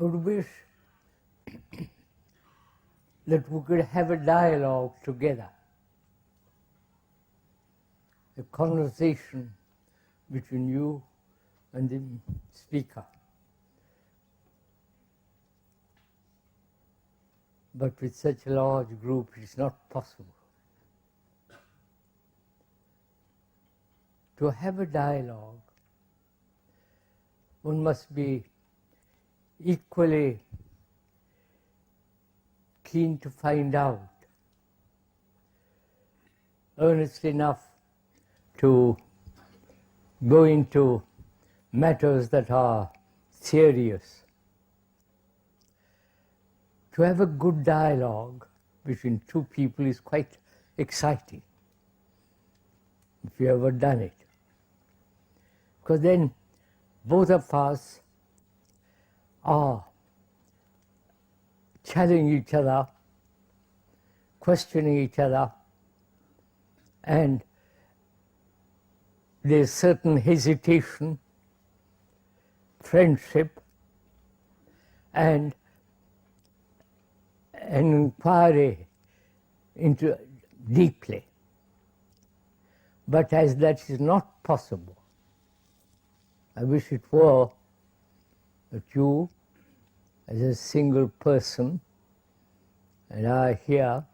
I would wish that we could have a dialogue together, a conversation between you and the speaker. But with such a large group, it's not possible. To have a dialogue, one must be equally keen to find out, earnest enough to go into matters that are serious. To have a good dialogue between two people is quite exciting, if you ever done it. Because then both of us are challenging each other, questioning each other, and there's certain hesitation, friendship, and an inquiry into deeply. But as that is not possible, I wish it were that you, as a single person, and I here,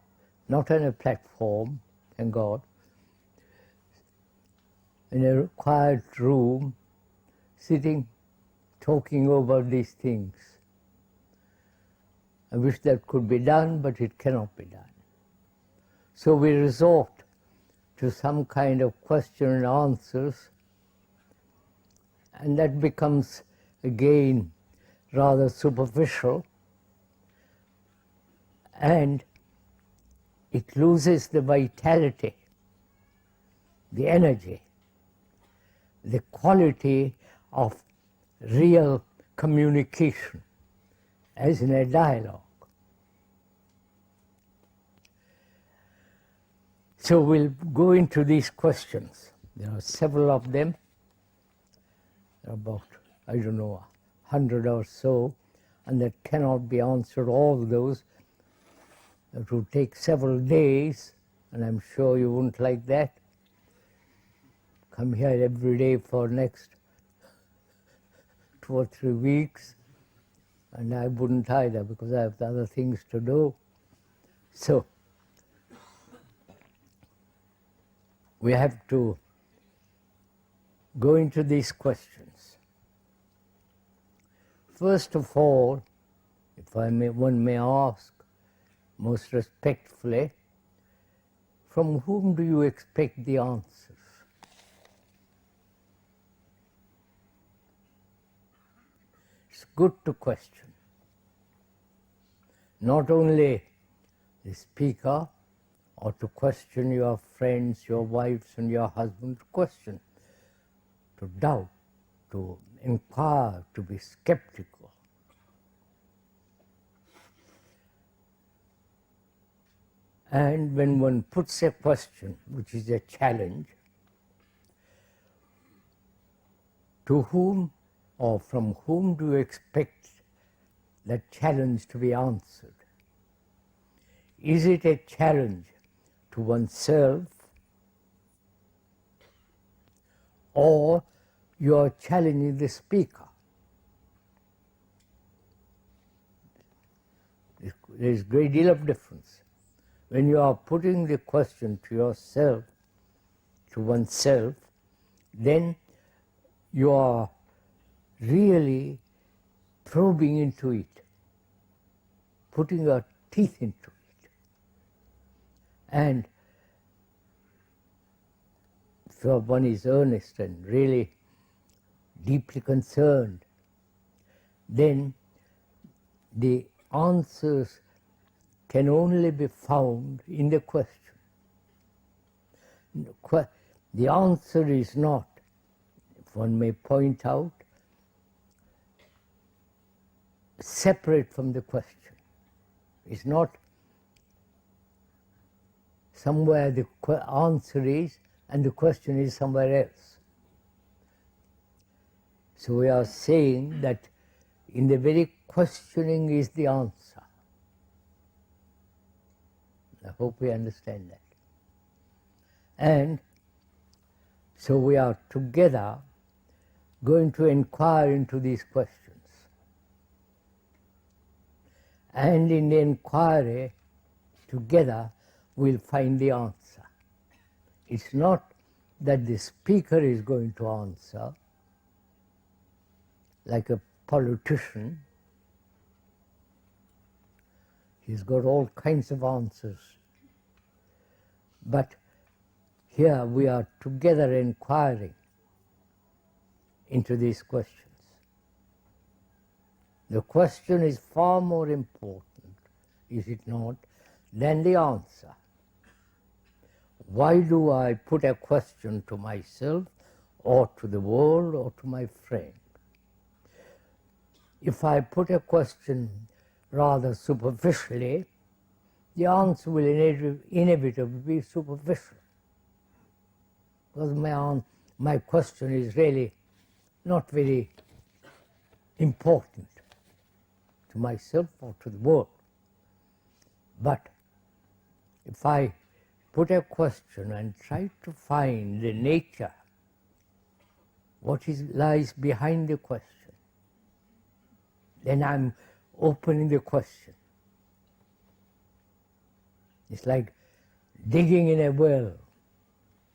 not on a platform, thank God, in a quiet room, sitting, talking over these things. I wish that could be done, but it cannot be done. So we resort to some kind of question and answers, and that becomes, again, rather superficial, and it loses the vitality, the energy, the quality of real communication, as in a dialogue. So we'll go into these questions. There are several of them. There are about, I don't know, 100 or so, and that cannot be answered, all those. It will take several days, and I'm sure you wouldn't like that. Come here every day for next 2 or 3 weeks, and I wouldn't either, because I have other things to do. So we have to go into these questions. First of all, if one may ask most respectfully, from whom do you expect the answers? It's good to question. Not only the speaker, or to question your friends, your wives and your husband, to question, to doubt, to inquire, to be skeptical. And when one puts a question, which is a challenge, to whom or from whom do you expect that challenge to be answered? Is it a challenge to oneself, or you are challenging the speaker? There is a great deal of difference. When you are putting the question to yourself, to oneself, then you are really probing into it, putting your teeth into it. And if one is earnest and really deeply concerned, then the answers can only be found in the question. The answer is not, if one may point out, separate from the question. It's not somewhere the answer is and the question is somewhere else. So we are saying that in the very questioning is the answer. I hope we understand that. And so we are together going to inquire into these questions. And in the inquiry, together, we'll find the answer. It's not that the speaker is going to answer, like a politician. He's got all kinds of answers. But here we are together inquiring into these questions. The question is far more important, is it not, than the answer. Why do I put a question to myself or to the world or to my friend? If I put a question rather superficially, the answer will inevitably be superficial. Because my question is really not very important to myself or to the world. But if I put a question and try to find the nature, lies behind the question, then I'm opening the question. It's like digging in a well.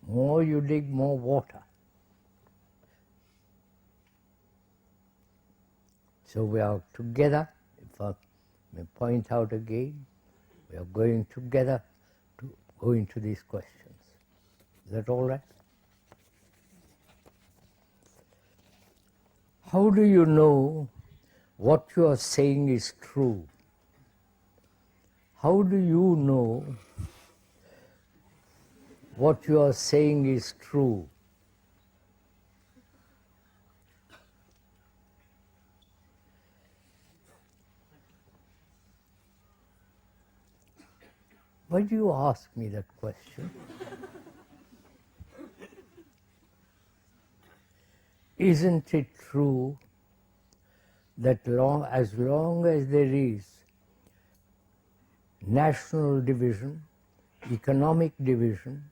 More you dig, more water. So we are together, if I may point out again, we are going together to go into these questions. Is that all right? How do you know what you are saying is true? How do you know what you are saying is true? Why do you ask me that question? Isn't it true that as long as there is national division, economic division,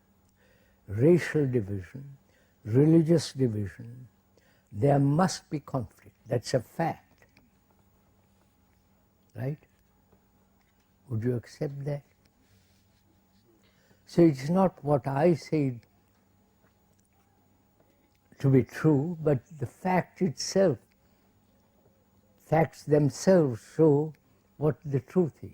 racial division, religious division, there must be conflict. That's a fact. Right? Would you accept that? So it's not what I say to be true, but the fact itself. Facts themselves show what the truth is.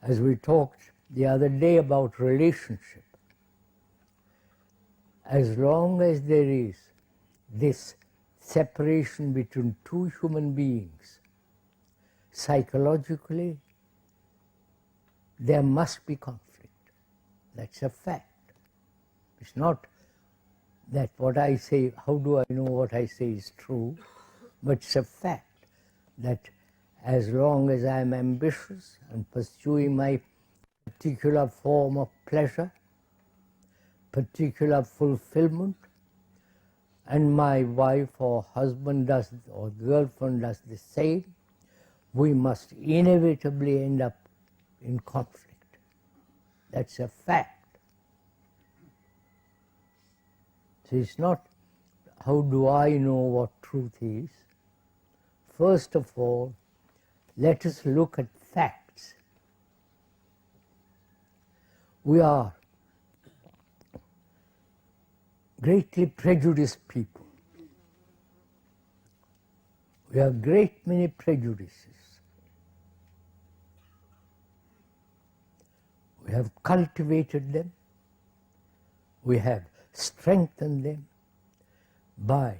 As we talked the other day about relationship, as long as there is this separation between two human beings, psychologically, there must be conflict. That's a fact. It's not that what I say, how do I know what I say is true, but it's a fact that as long as I am ambitious and pursuing my particular form of pleasure, particular fulfillment, and my wife or husband does, or girlfriend does the same, we must inevitably end up in conflict. That's a fact. So it's not how do I know what truth is. First of all, let us look at facts. We are greatly prejudiced people. We have a great many prejudices. We have cultivated them. We have strengthened them by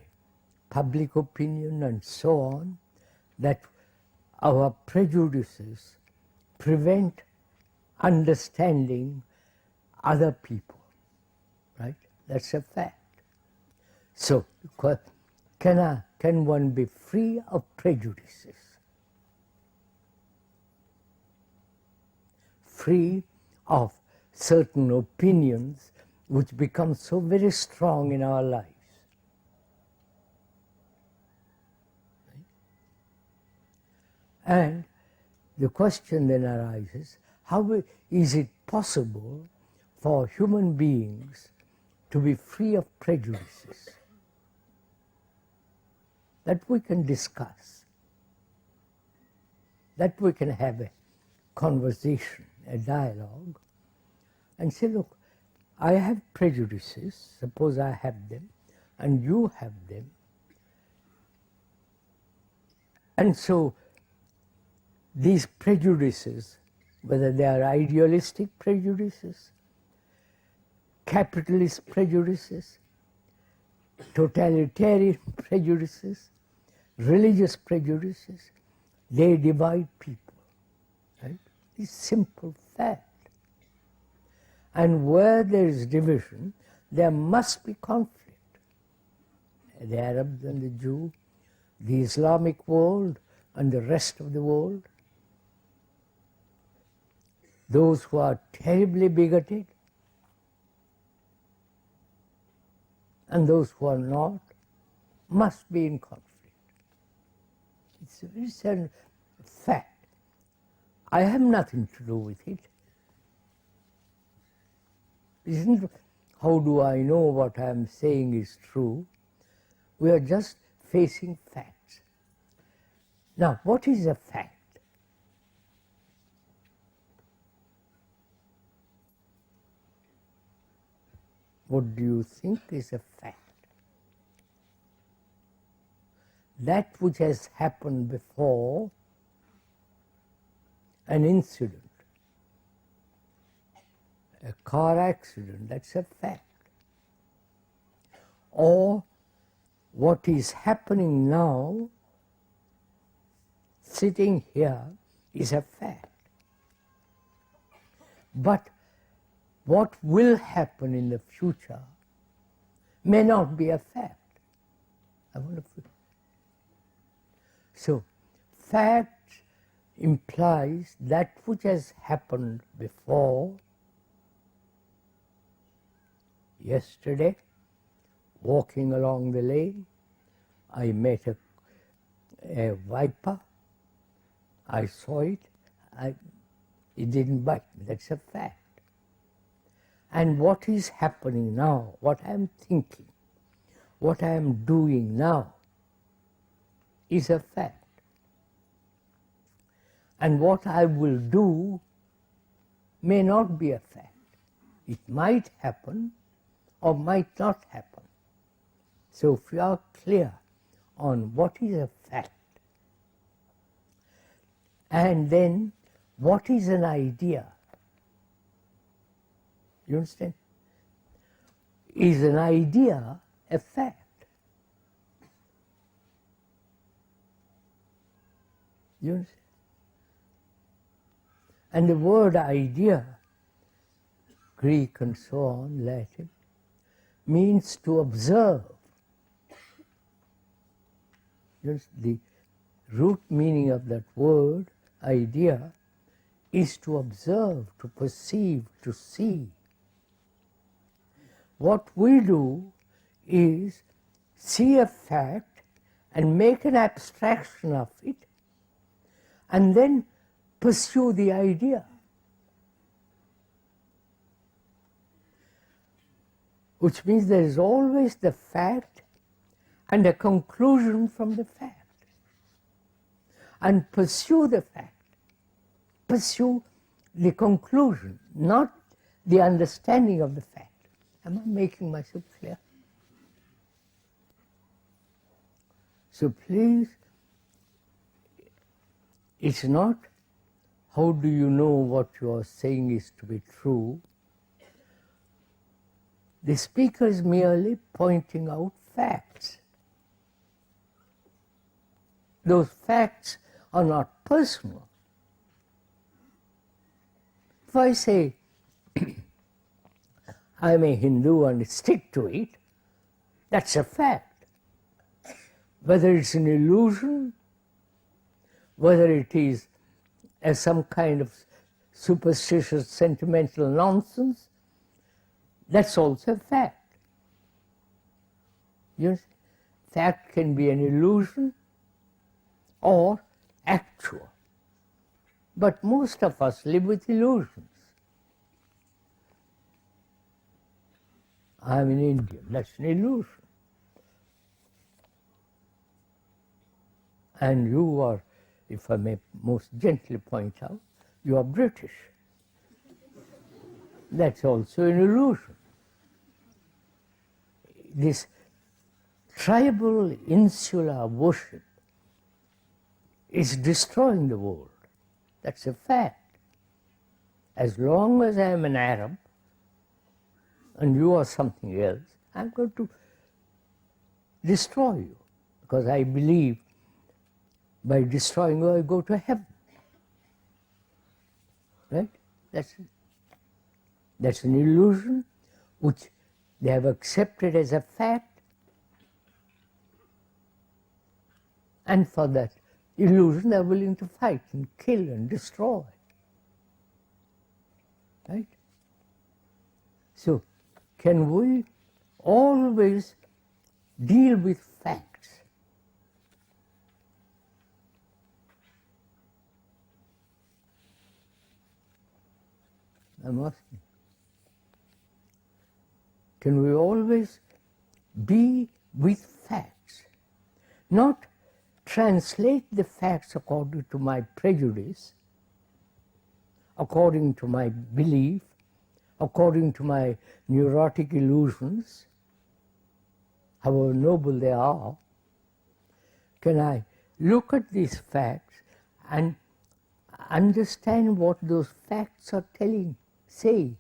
public opinion and so on, that our prejudices prevent understanding other people, right? That's a fact. So, can one be free of prejudices? Free of certain opinions which become so very strong in our lives? And the question then arises, how is it possible for human beings to be free of prejudices? That we can discuss, that we can have a conversation, a dialogue, and say, look, I have prejudices, suppose I have them, and you have them. And so these prejudices, whether they are idealistic prejudices, capitalist prejudices, totalitarian prejudices, religious prejudices, they divide people. Right? It's simple fact. And where there is division, there must be conflict. The Arabs and the Jew, the Islamic world and the rest of the world, those who are terribly bigoted and those who are not, must be in conflict. It's a very certain fact. I have nothing to do with it. Isn't how do I know what I am saying is true? We are just facing facts. Now, what is a fact? What do you think is a fact? That which has happened before, an incident, a car accident, that's a fact. Or what is happening now, sitting here, is a fact. But what will happen in the future may not be a fact. So, fact implies that which has happened before. Yesterday, walking along the lane, I met a viper. I saw it. It didn't bite me. That's a fact. And what is happening now, what I am thinking, what I am doing now, is a fact. And what I will do may not be a fact. It might happen or might not happen. So if we are clear on what is a fact, and then what is an idea, you understand? Is an idea a fact? You understand? And the word idea, Greek and so on, Latin, means to observe. The root meaning of that word, idea, is to observe, to perceive, to see. What we do is see a fact and make an abstraction of it, and then pursue the idea. Which means there is always the fact and a conclusion from the fact. And pursue the fact. Pursue the conclusion, not the understanding of the fact. Am I making myself clear? So please, it's not how do you know what you are saying is to be true. The speaker is merely pointing out facts. Those facts are not personal. If I say, I'm a Hindu and stick to it, that's a fact. Whether it's an illusion, whether it is some kind of superstitious, sentimental nonsense, that's also a fact. You fact can be an illusion or actual. But most of us live with illusions. I'm an Indian, that's an illusion. And you are, if I may most gently point out, you are British. That's also an illusion. This tribal insular worship is destroying the world. That's a fact. As long as I am an Arab and you are something else, I'm going to destroy you, because I believe by destroying you I go to heaven. Right? That's an illusion which they have accepted as a fact, and for that illusion they are willing to fight and kill and destroy. Right? So, can we always deal with facts? I'm asking. Can we always be with facts? Not translate the facts according to my prejudice, according to my belief, according to my neurotic illusions, however noble they are. Can I look at these facts and understand what those facts are saying?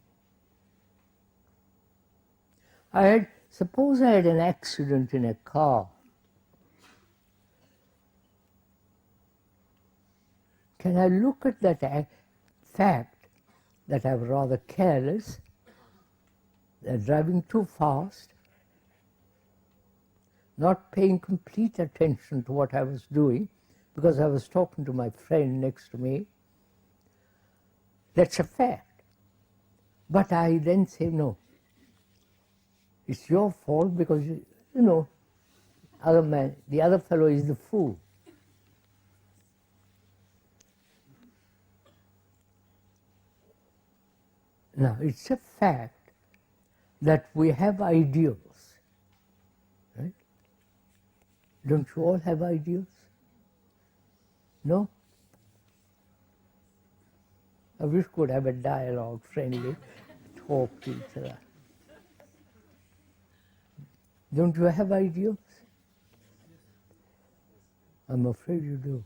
Suppose I had an accident in a car. Can I look at that fact that I'm rather careless, that driving too fast, not paying complete attention to what I was doing because I was talking to my friend next to me? That's a fact. But I then say, no, it's your fault because, the other fellow is the fool. Now, it's a fact that we have ideals, right? Don't you all have ideals? No? I wish we could have a dialogue, friendly, talk to each other. Don't you have ideals? I'm afraid you do.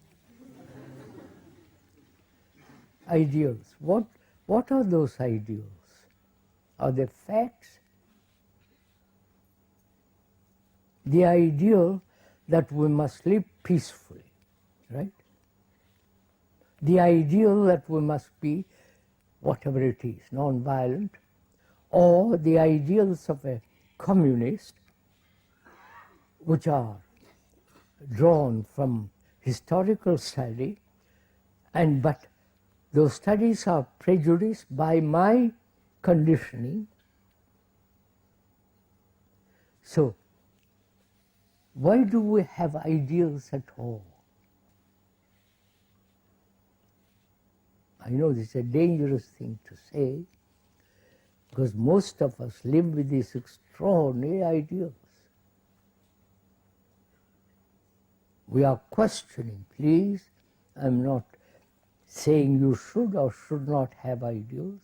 Ideals. What are those ideals? Are they facts? The ideal that we must live peacefully, right? The ideal that we must be, whatever it is, non-violent, or the ideals of a communist, which are drawn from historical study, but those studies are prejudiced by my conditioning. So, why do we have ideals at all? I know this is a dangerous thing to say, because most of us live with these extraordinary ideals. We are questioning, please. I'm not saying you should or should not have ideals.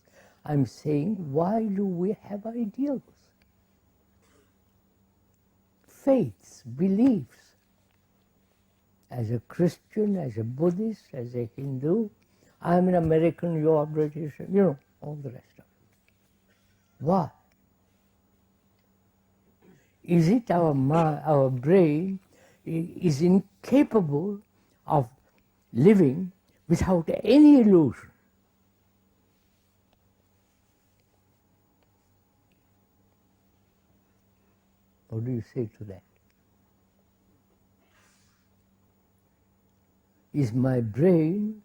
I'm saying, why do we have ideals? Faiths, beliefs. As a Christian, as a Buddhist, as a Hindu, I'm an American, you are British, all the rest of it. Why? Is it our brain is incapable of living without any illusion? What do you say to that? Is my brain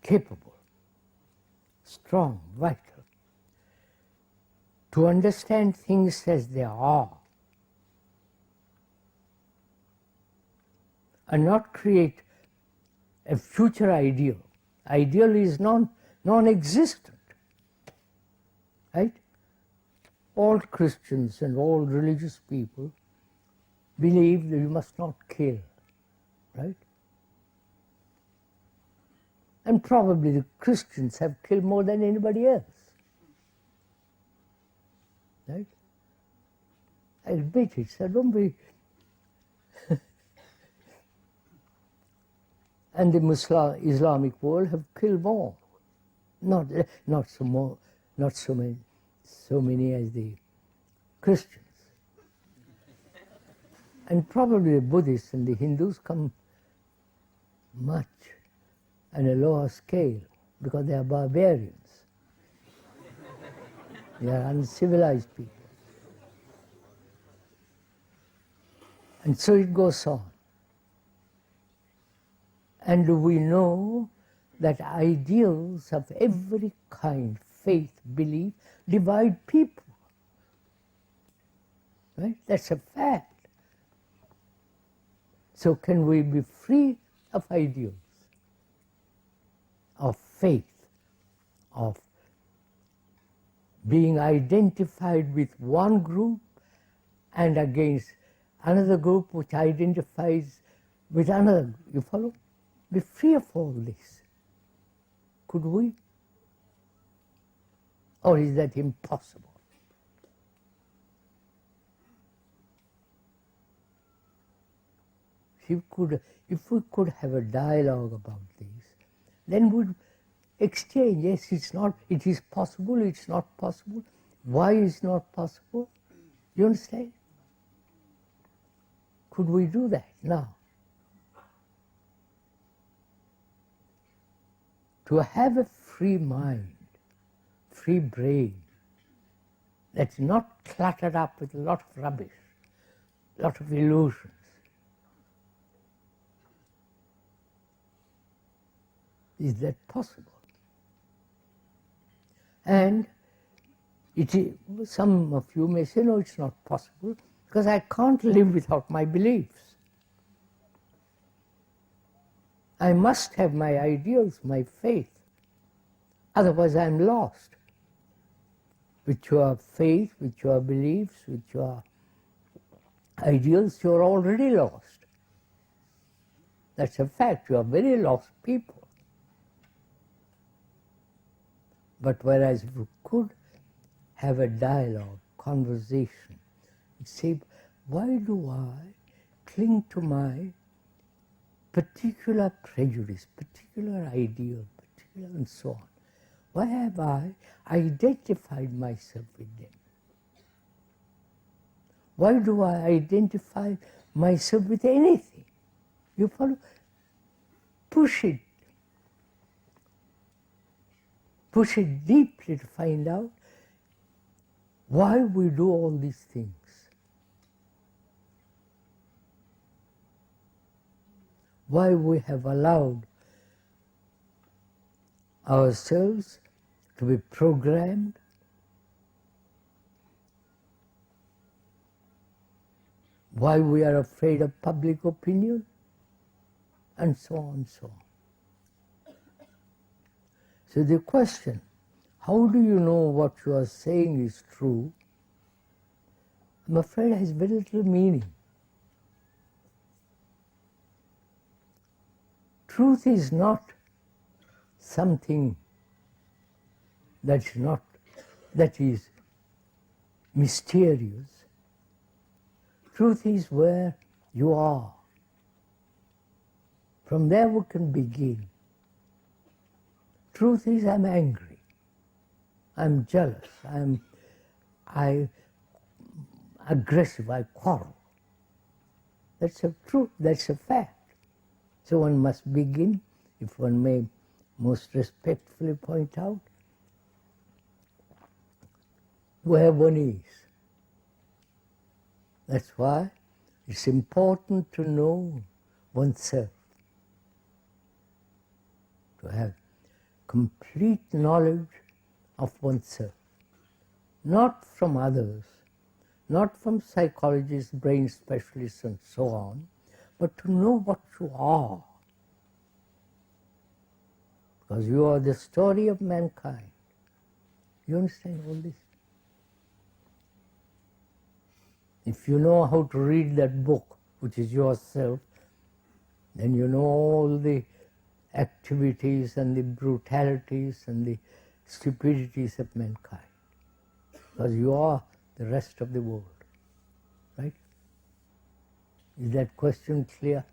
capable, strong, vital, to understand things as they are and not create a future ideal? Ideal is non-existent, right? All Christians and all religious people believe that you must not kill, right? And probably the Christians have killed more than anybody else, right? I admit it, so don't be... And the Islamic world have killed more, not so many as the Christians. And probably the Buddhists and the Hindus come much on a lower scale because they are barbarians. They are uncivilized people. And so it goes on. And we know that ideals of every kind, faith, belief, divide people. Right? That's a fact. So can we be free of ideals, of faith, of being identified with one group and against another group which identifies with another? You follow? Be free of all this. Could we? Or is that impossible? If we could have a dialogue about this, then we'd exchange. Yes, it is possible, it's not possible. Why is not possible? You understand? Could we do that now? To have a free mind, free brain, that's not cluttered up with a lot of rubbish, a lot of illusions. Is that possible? And some of you may say, no, it's not possible, because I can't live without my beliefs. I must have my ideals, my faith. Otherwise I'm lost. With your faith, with your beliefs, with your ideals, you're already lost. That's a fact. You are very lost people. But whereas if you could have a dialogue, conversation, and say, why do I cling to my particular prejudice, particular ideal, particular and so on? Why have I identified myself with them? Why do I identify myself with anything? You follow? Push it. Push it deeply to find out why we do all these things. Why we have allowed ourselves to be programmed, why we are afraid of public opinion, and so on and so on. So the question, how do you know what you are saying is true, I'm afraid has very little meaning. Truth is not something that is mysterious. Truth is where you are. From there we can begin. Truth is I'm angry, I'm jealous, I'm aggressive, I quarrel. That's a truth, that's a fact. So one must begin, if one may most respectfully point out, where one is. That's why it's important to know oneself, to have complete knowledge of oneself, not from others, not from psychologists, brain specialists and so on, but to know what you are. because you are the story of mankind. You understand all this? If you know how to read that book, which is yourself, then you know all the activities and the brutalities and the stupidities of mankind. Because you are the rest of the world. Right? Is that question clear?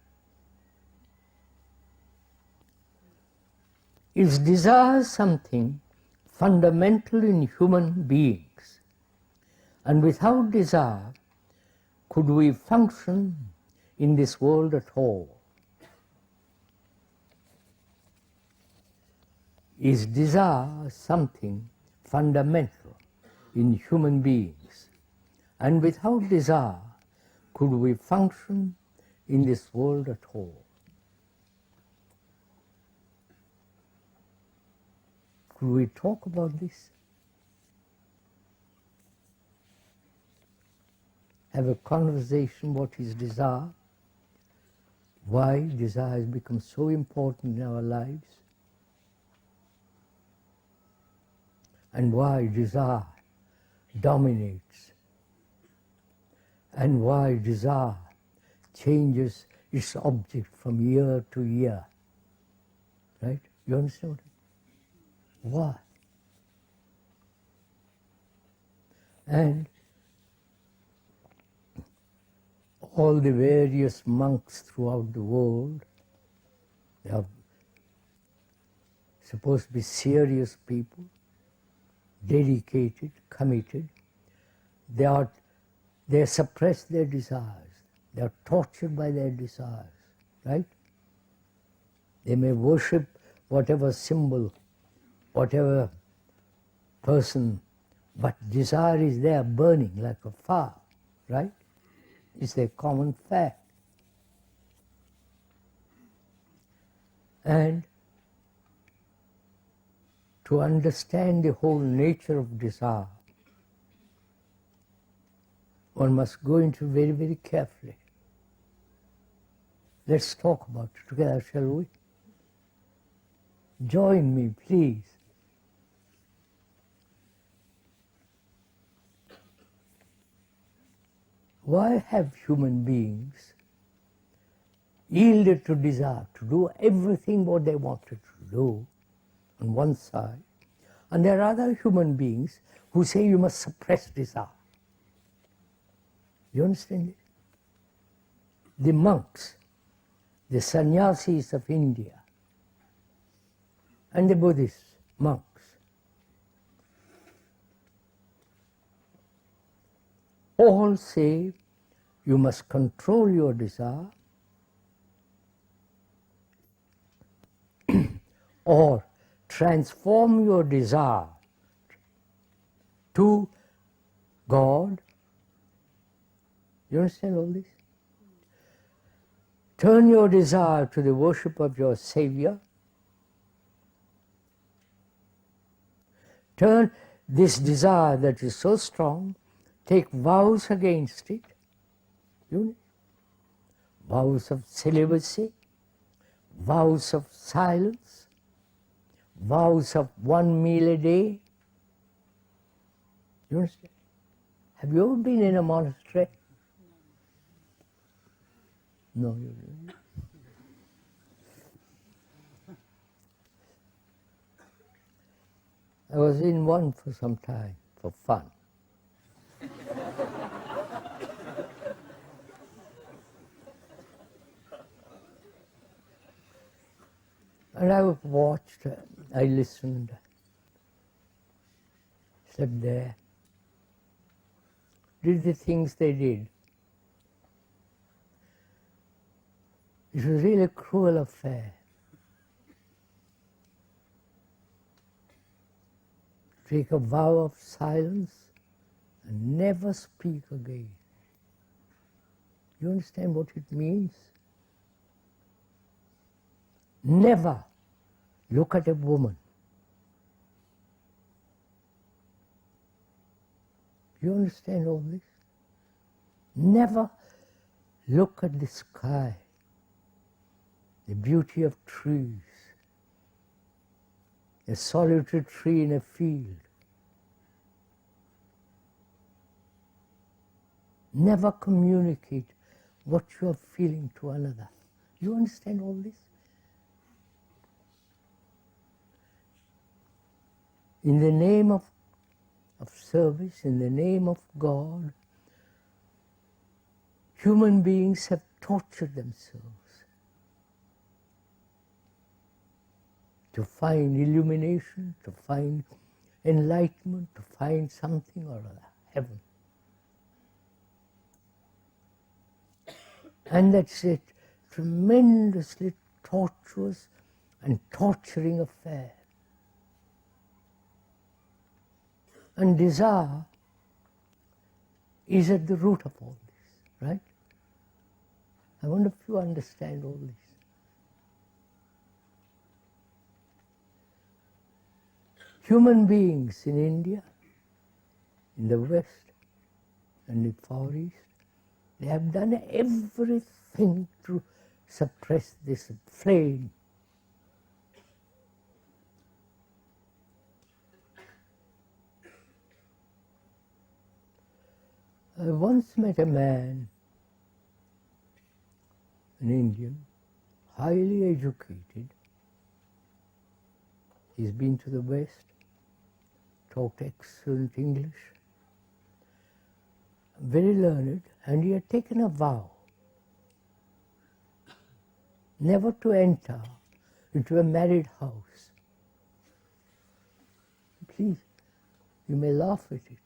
Is desire something fundamental in human beings? And without desire, could we function in this world at all? Is desire something fundamental in human beings? And without desire, could we function in this world at all? Could we talk about this? Have a conversation what is desire? Why desire has become so important in our lives? And why desire dominates? And why desire changes its object from year to year? Right? You understand? Why? And all the various monks throughout the world, they are supposed to be serious people, dedicated, committed. They suppress their desires. They are tortured by their desires, right? They may worship whatever symbol, whatever person, but desire is there burning like a fire, right? It's a common fact. And to understand the whole nature of desire, one must go into very, very carefully. Let's talk about it together, shall we? Join me, please. Why have human beings yielded to desire, to do everything what they wanted to do on one side, and there are other human beings who say you must suppress desire? You understand it? The monks, the sannyasis of India, and the Buddhist monks, all say you must control your desire or transform your desire to God. You understand all this? Turn your desire to the worship of your Savior. Turn this desire that is so strong, take vows against it. Vows of celibacy, vows of silence, vows of 1 meal a day. You understand? Have you ever been in a monastery? No, you didn't. I was in one for some time, for fun. And I watched, I listened, sat there, did the things they did. It was really a cruel affair. Take a vow of silence and never speak again. You understand what it means? Never look at a woman. You understand all this? Never look at the sky, the beauty of trees. a solitary tree in a field. Never communicate what you are feeling to another. You understand all this? In the name of service, in the name of God, human beings have tortured themselves to find illumination, to find enlightenment, to find something or other, heaven. And that's a tremendously tortuous and torturing affair. And desire is at the root of all this, right? I wonder if you understand all this. Human beings in India, in the West, and the Far East, they have done everything to suppress this flame. I once met a man, an Indian, highly educated. He's been to the West, talked excellent English, very learned, and he had taken a vow never to enter into a married house. Please, you may laugh at it.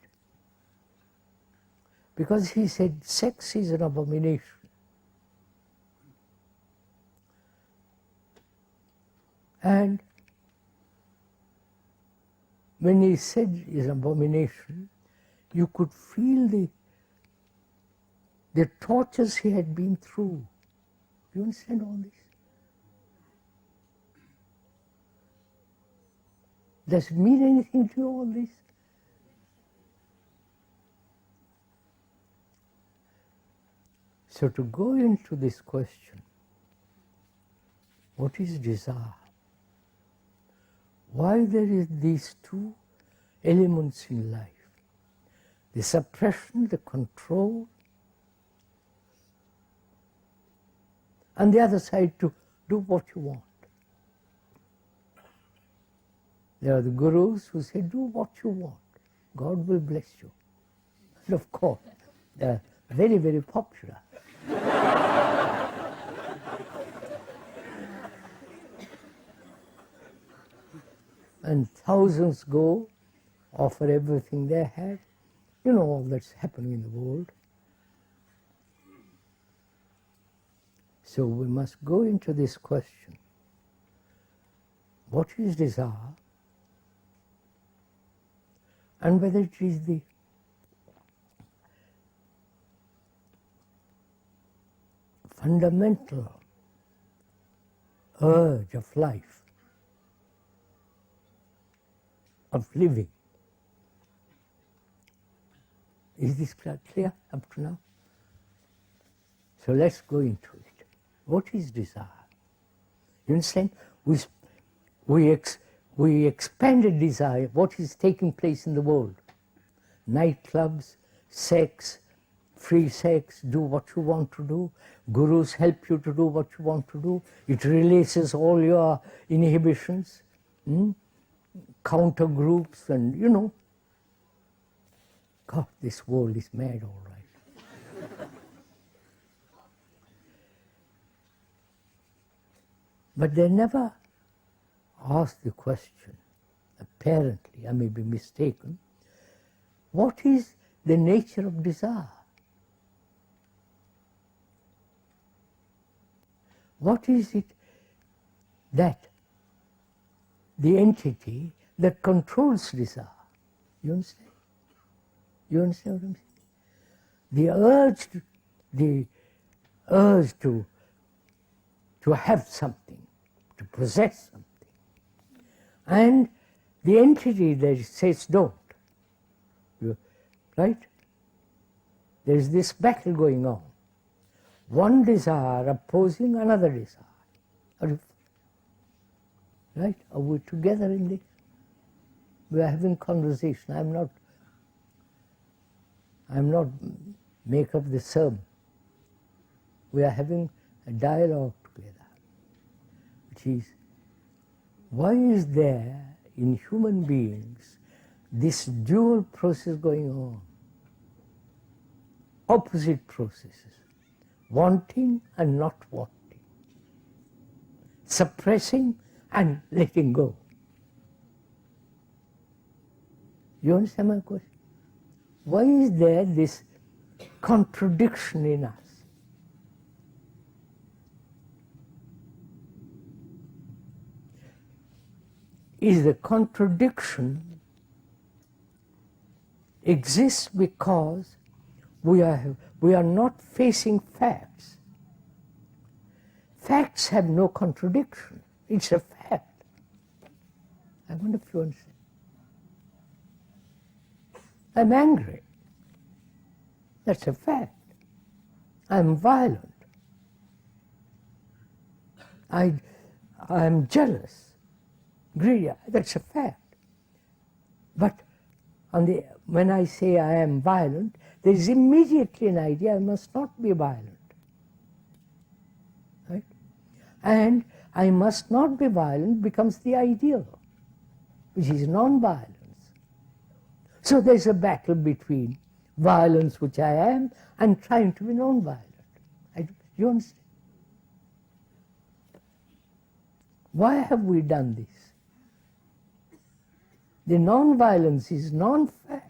Because he said sex is an abomination. And when he said it's an abomination, you could feel the tortures he had been through. Do you understand all this? Does it mean anything to you, all this? So to go into this question, what is desire? Why there is these two elements in life? The suppression, the control, and the other side to do what you want. There are the gurus who say, do what you want. God will bless you. And of course, they are very, very popular. And thousands go, offer everything they have. You know all that's happening in the world. So we must go into this question. What is desire? And whether it is the fundamental urge of life, of living. Is this clear up to now? So let's go into it. What is desire? You understand? We expanded desire, what is taking place in the world. Nightclubs, sex, free sex, do what you want to do. Gurus help you to do what you want to do. It releases all your inhibitions. Counter groups and, you know. God, this world is mad, all right. But they never ask the question, apparently, I may be mistaken, what is the nature of desire? What is it that the entity that controls desire? You understand? You understand what I'm saying? The urge to have something, to possess something. And the entity that says don't. Right? There is this battle going on. One desire opposing another desire. Right? Are we together in this? We are having conversation. I'm not make up the sermon. We are having a dialogue together, which is, why is there in human beings this dual process going on? Opposite processes, wanting and not wanting, suppressing and letting go. You understand my question? Why is there this contradiction in us? Is the contradiction exists because we are not facing facts. Facts have no contradiction. It's a fact. I wonder if you understand. I'm angry. That's a fact. I'm violent. I'm jealous, greedy. That's a fact. But when I say I am violent, there is immediately an idea I must not be violent. Right? And I must not be violent becomes the ideal, which is non-violence. So there's a battle between violence, which I am, and trying to be non-violent. You understand? Why have we done this? The non-violence is non-fact.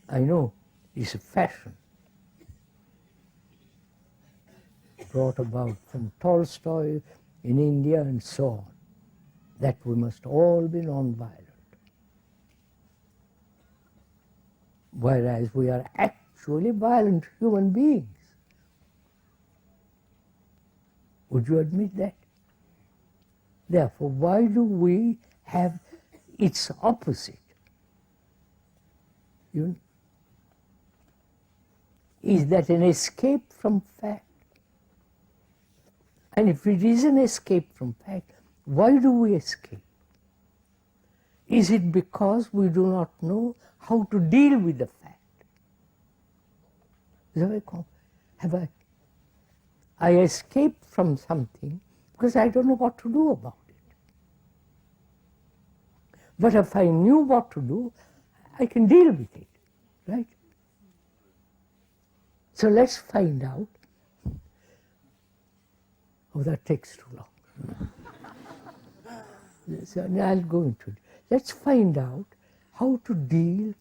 I know it's a fashion brought about from Tolstoy in India and so on, that we must all be non-violent. Whereas we are actually violent human beings. Would you admit that? Therefore, why do we have its opposite? Is that an escape from fact? And if it is an escape from fact, why do we escape? Is it because we do not know how to deal with the fact? I escape from something because I don't know what to do about it. But if I knew what to do, I can deal with it, right? So let's find out. Oh, that takes too long. So I'll go into it. Let's find out how to deal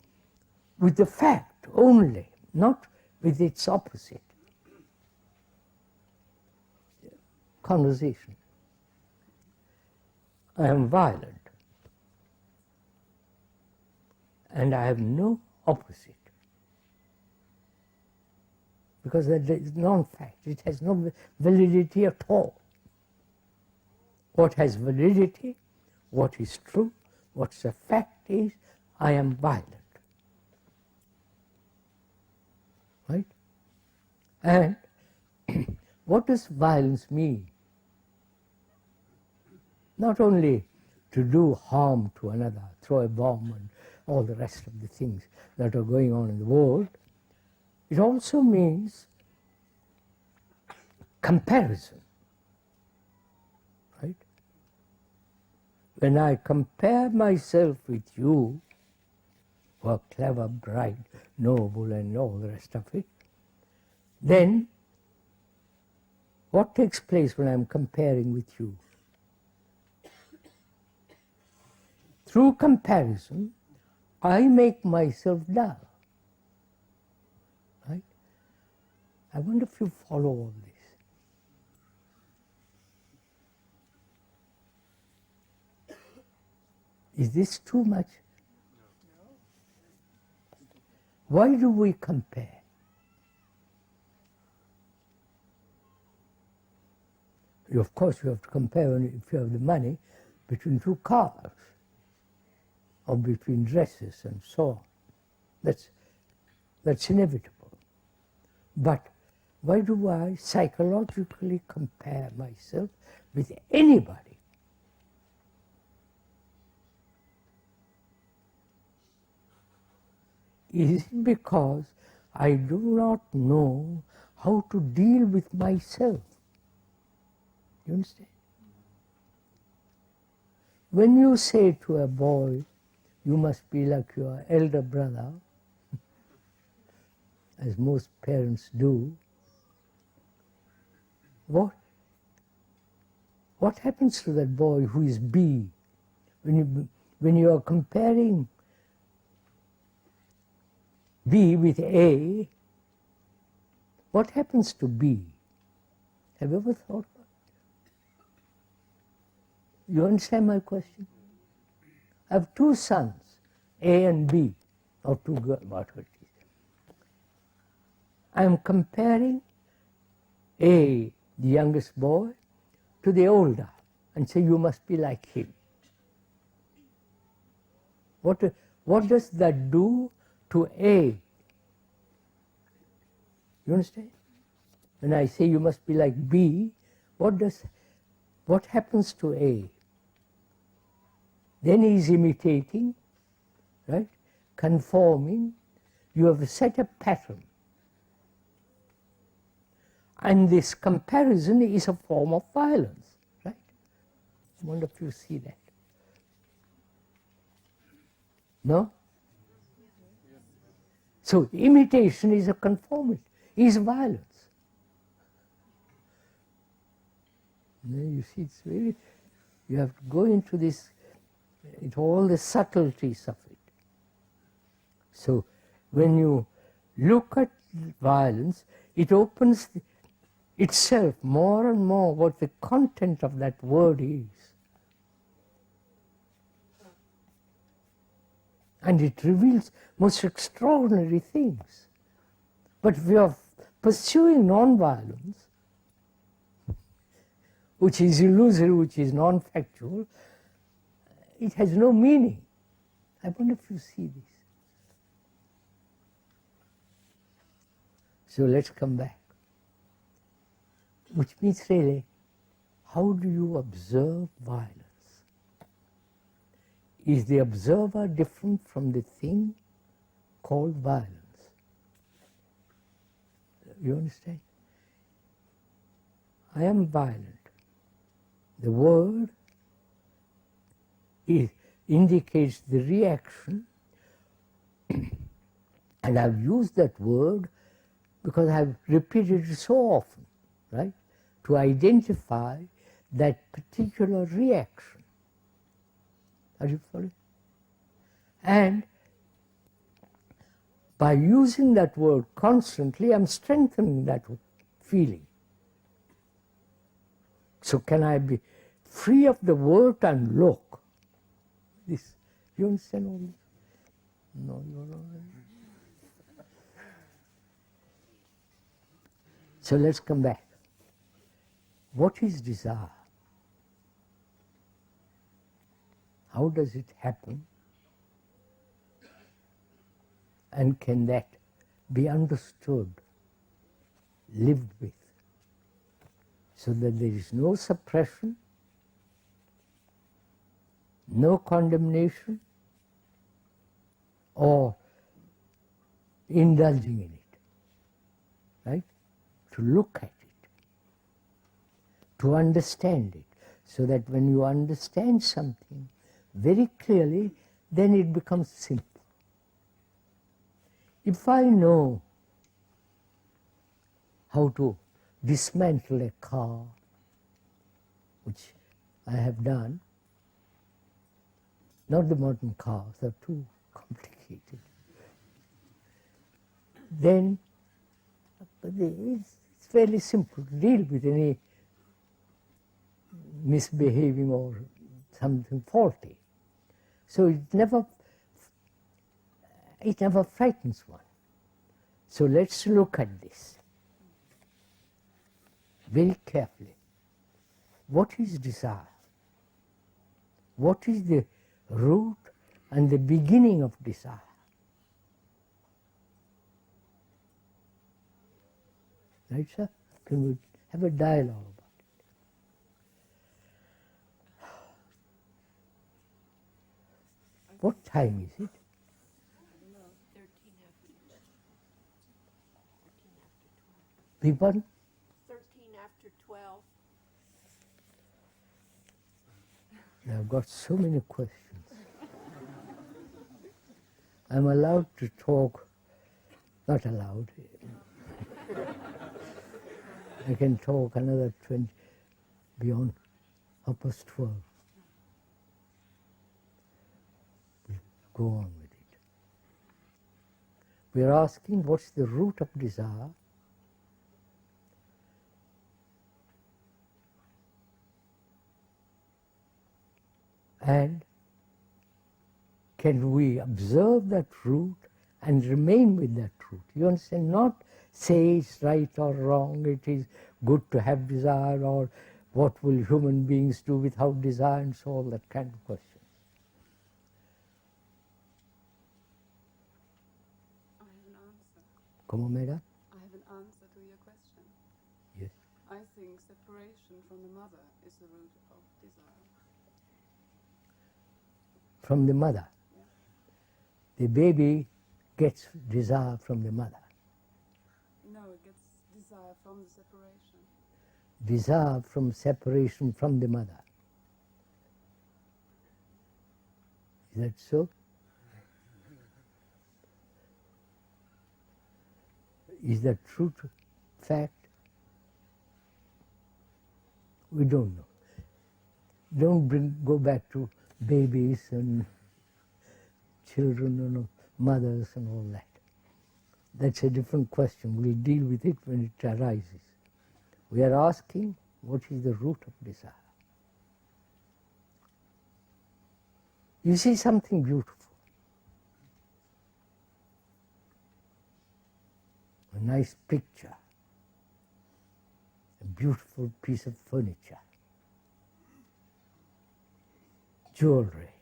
with the fact only, not with its opposite. Conversation. I am violent, and I have no opposite, because that is non-fact. It has no validity at all. What has validity, what is true, what's the fact is, I am violent. Right? And what does violence mean? Not only to do harm to another, throw a bomb and all the rest of the things that are going on in the world, it also means comparison. Right? When I compare myself with you, who are clever, bright, noble, and all the rest of it, then what takes place when I'm comparing with you? Through comparison, I make myself dull. Right? I wonder if you follow all this. Is this too much? Why do we compare? Of course, you have to compare, if you have the money, between two cars, or between dresses and so on. That's inevitable. But why do I psychologically compare myself with anybody? Is it because I do not know how to deal with myself? You understand? When you say to a boy, you must be like your elder brother, as most parents do, what happens to that boy who is B? When you are comparing B with A, what happens to B? Have you ever thought about it? You understand my question? I have two sons, A and B, or two girls, whatever it is. I am comparing A, the youngest boy, to the older, and say you must be like him. What does that do to A? You understand? When I say you must be like B, what happens to A? Then he is imitating, right? Conforming. You have set a pattern. And this comparison is a form of violence, right? I wonder if you see that. No? So imitation is a conformity, is violence. You see, it's very, you have to go into this, all the subtleties of it. So when you look at violence, it opens itself more and more what the content of that word is. And it reveals most extraordinary things. But if you are pursuing non-violence, which is illusory, which is non-factual, it has no meaning. I wonder if you see this. So let's come back. Which means really, how do you observe violence? Is the observer different from the thing called violence? You understand? I am violent. The word indicates the reaction, and I've used that word because I've repeated it so often, right? To identify that particular reaction. Are you following? And by using that word constantly, I'm strengthening that feeling. So can I be free of the word and look? This, you understand all this? No, you don't. So let's come back. What is desire? How does it happen? And can that be understood, lived with, so that there is no suppression, no condemnation, or indulging in it, right? To look at it, to understand it, so that when you understand something very clearly, then it becomes simple. If I know how to dismantle a car, which I have done, not the modern cars, they're too complicated, then it's fairly simple to deal with any misbehaving or something faulty. So it never frightens one. So let's look at this very carefully. What is desire? What is the root and the beginning of desire? Right, sir? Can we have a dialogue about it? What time is it? I don't know, 13 People? 13 after 12. I've got so many questions. I'm allowed to talk, not allowed. I can talk another 20, beyond, up past 12. We'll go on with it. We're asking what's the root of desire? And can we observe that root and remain with that root? You understand? Not say it's right or wrong, it is good to have desire, or what will human beings do without desire, and so all that kind of questions. I have an answer. Como, Meda? I have an answer to your question. Yes. I think separation from the mother is the root of desire. From the mother. Yeah. The baby gets desire from the mother. No, it gets desire from the separation. Desire from separation from the mother. Is that so? Is that true fact? We don't know. Don't go back to babies and children and mothers and all that. That's a different question. We'll deal with it when it arises. We are asking what is the root of desire. You see something beautiful. A nice picture. A beautiful piece of furniture. Jewelry.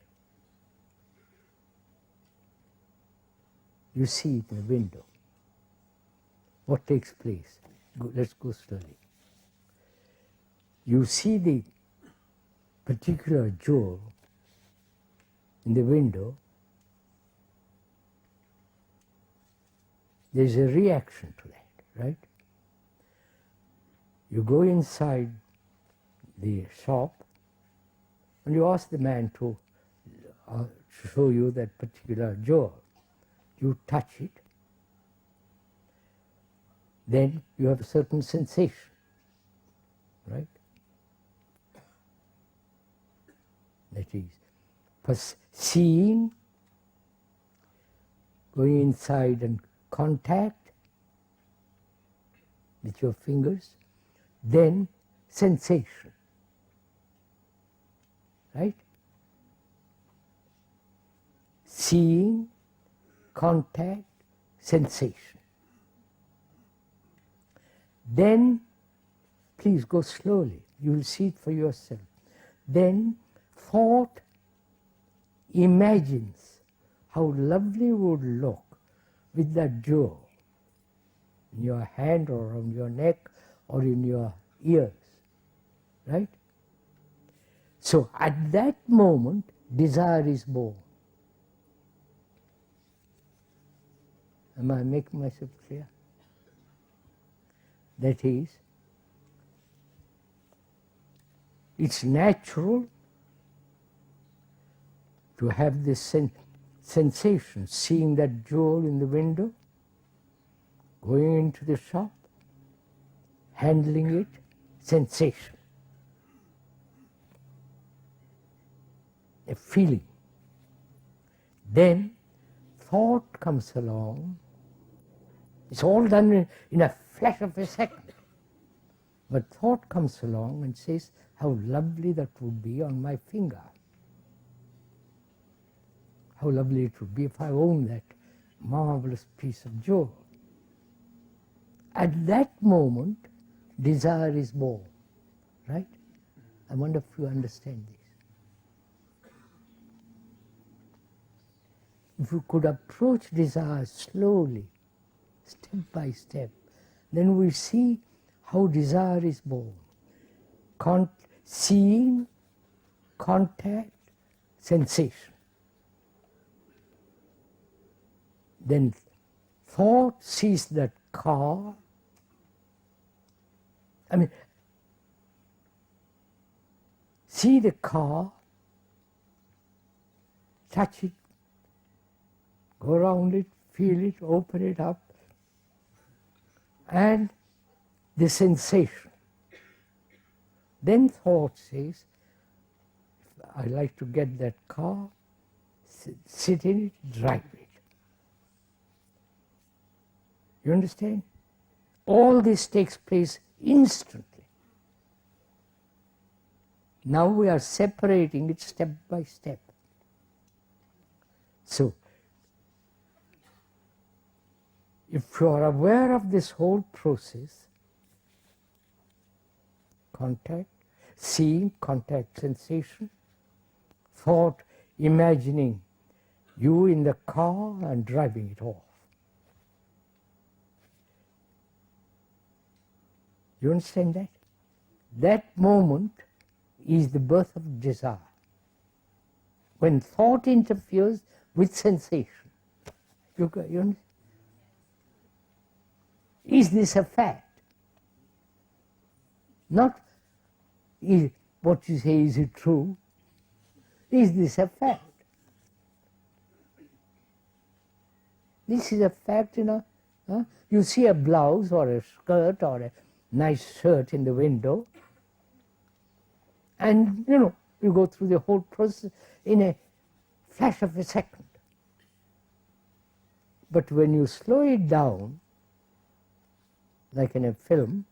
You see it in the window. What takes place? Let's go slowly. You see the particular jewel in the window. There's a reaction to that, right? You go inside the shop and you ask the man to show you that particular jewel. You touch it, then you have a certain sensation, right? That is seeing, going inside and contact with your fingers, then sensation, right? Seeing, contact, sensation. Then, please go slowly, you will see it for yourself. Then, thought imagines how lovely it would look with that jewel in your hand or on your neck or in your ears, right? So, at that moment, desire is born. Am I making myself clear? That is, it's natural to have this sensation, seeing that jewel in the window, going into the shop, handling it, sensation, a feeling. Then thought comes along. It's all done in a flash of a second. But thought comes along and says, how lovely that would be on my finger. How lovely it would be if I owned that marvelous piece of jewel. At that moment, desire is born, right? I wonder if you understand this. If you could approach desire slowly, step by step, then we see how desire is born. Seeing, contact, sensation. Then thought sees that car, I mean, see the car, touch it, go around it, feel it, open it up, and the sensation. Then thought says, I like to get that car, sit in it, drive it. You understand? All this takes place instantly. Now we are separating it step by step. So, if you are aware of this whole process, contact, seeing, contact, sensation, thought, imagining you in the car and driving it off. You understand that? That moment is the birth of desire. When thought interferes with sensation. You understand? Is this a fact? Not what you say, is it true? Is this a fact? This is a fact, you know. You see a blouse or a skirt or a nice shirt in the window, and you go through the whole process in a flash of a second. But when you slow it down, like in a film,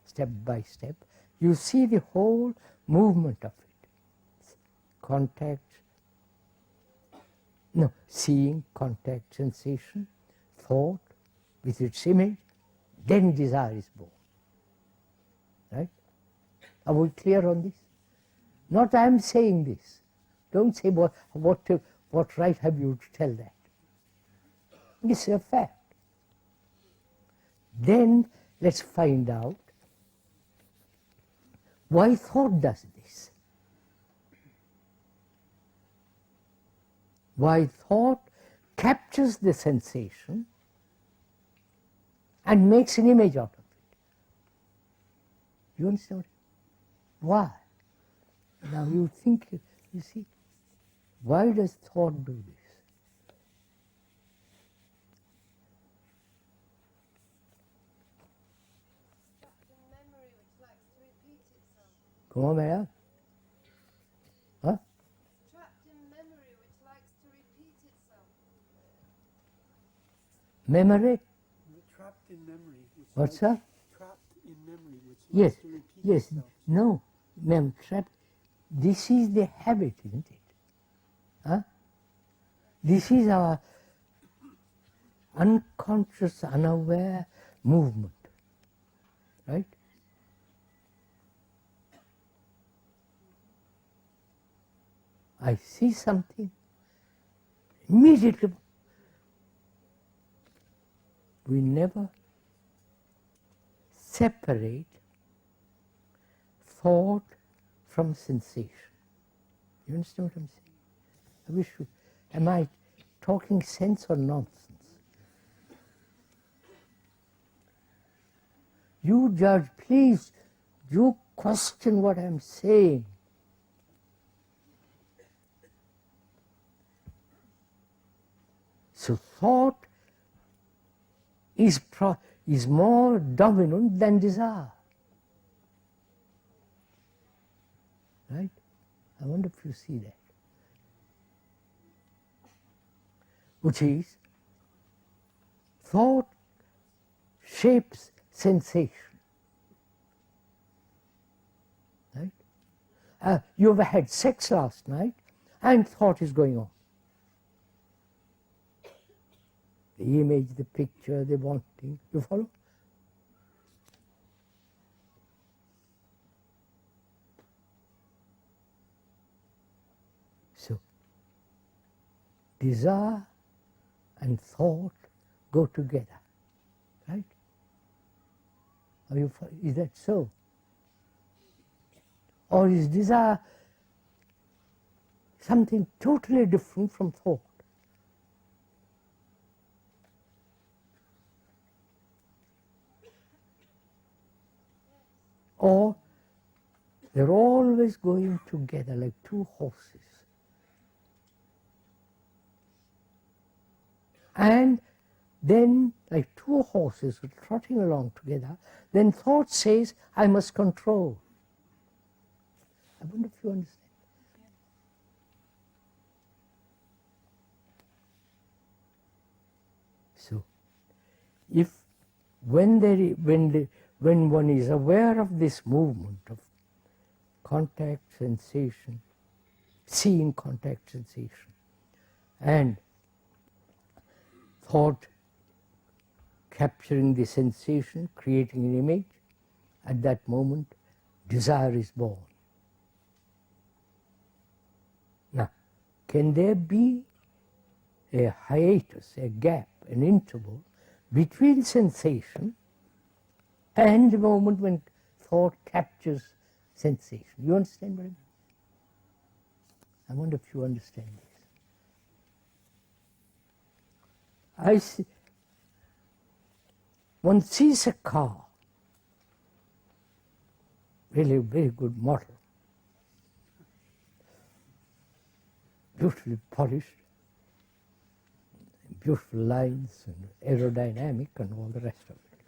step by step, you see the whole movement of it. Contact, seeing, contact, sensation, thought with its image, then desire is born. Right? Are we clear on this? Not I am saying this. Don't say what right have you to tell that. This is a fact. Then let's find out why thought does this. Why thought captures the sensation and makes an image out of it. You understand? Why? Now you think, you see, why does thought do this? Memory which likes to repeat itself. Come on, Maya. Huh? Trapped in memory which likes to repeat itself. Memory? Trapped in memory. What's that? Trapped in memory, which Yes, likes to repeat yes. itself. No, ma'am, trapped. This is the habit, isn't it? Huh? This is our unconscious, unaware movement. Right? I see something, immediately. We never separate thought from sensation. You understand what I'm saying? I wish you, am I talking sense or nonsense? You judge, please, you question what I'm saying. So thought is more dominant than desire. Right? I wonder if you see that. Which is, thought shapes sensation. Right? You ever had sex last night and thought is going on. The image, the picture, the wanting. You follow? So, desire and thought go together, right? Is that so? Or is desire something totally different from thought? or they're always going together like two horses. And then, like two horses are trotting along together, then thought says, I must control. I wonder if you understand. So, if when one is aware of this movement of contact, sensation, seeing, contact, sensation, and thought capturing the sensation, creating an image, at that moment, desire is born. Now, can there be a hiatus, a gap, an interval between sensation and the moment when thought captures sensation? You understand what I mean? I wonder if you understand this. I see, one sees a car, really very good model, beautifully polished, beautiful lines and aerodynamic and all the rest of it.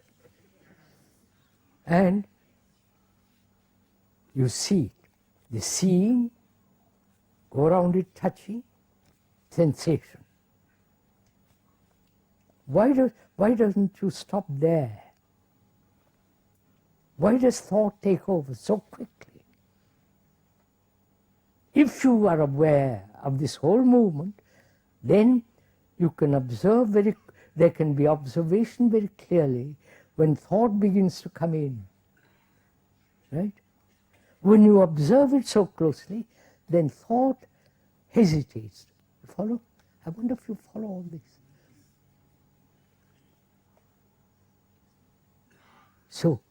And you see it, the seeing, go around it touching, sensation. Why doesn't you stop there? Why does thought take over so quickly? If you are aware of this whole movement, then you can observe there can be observation very clearly when thought begins to come in. Right? When you observe it so closely, then thought hesitates. You follow? I wonder if you follow all this. So,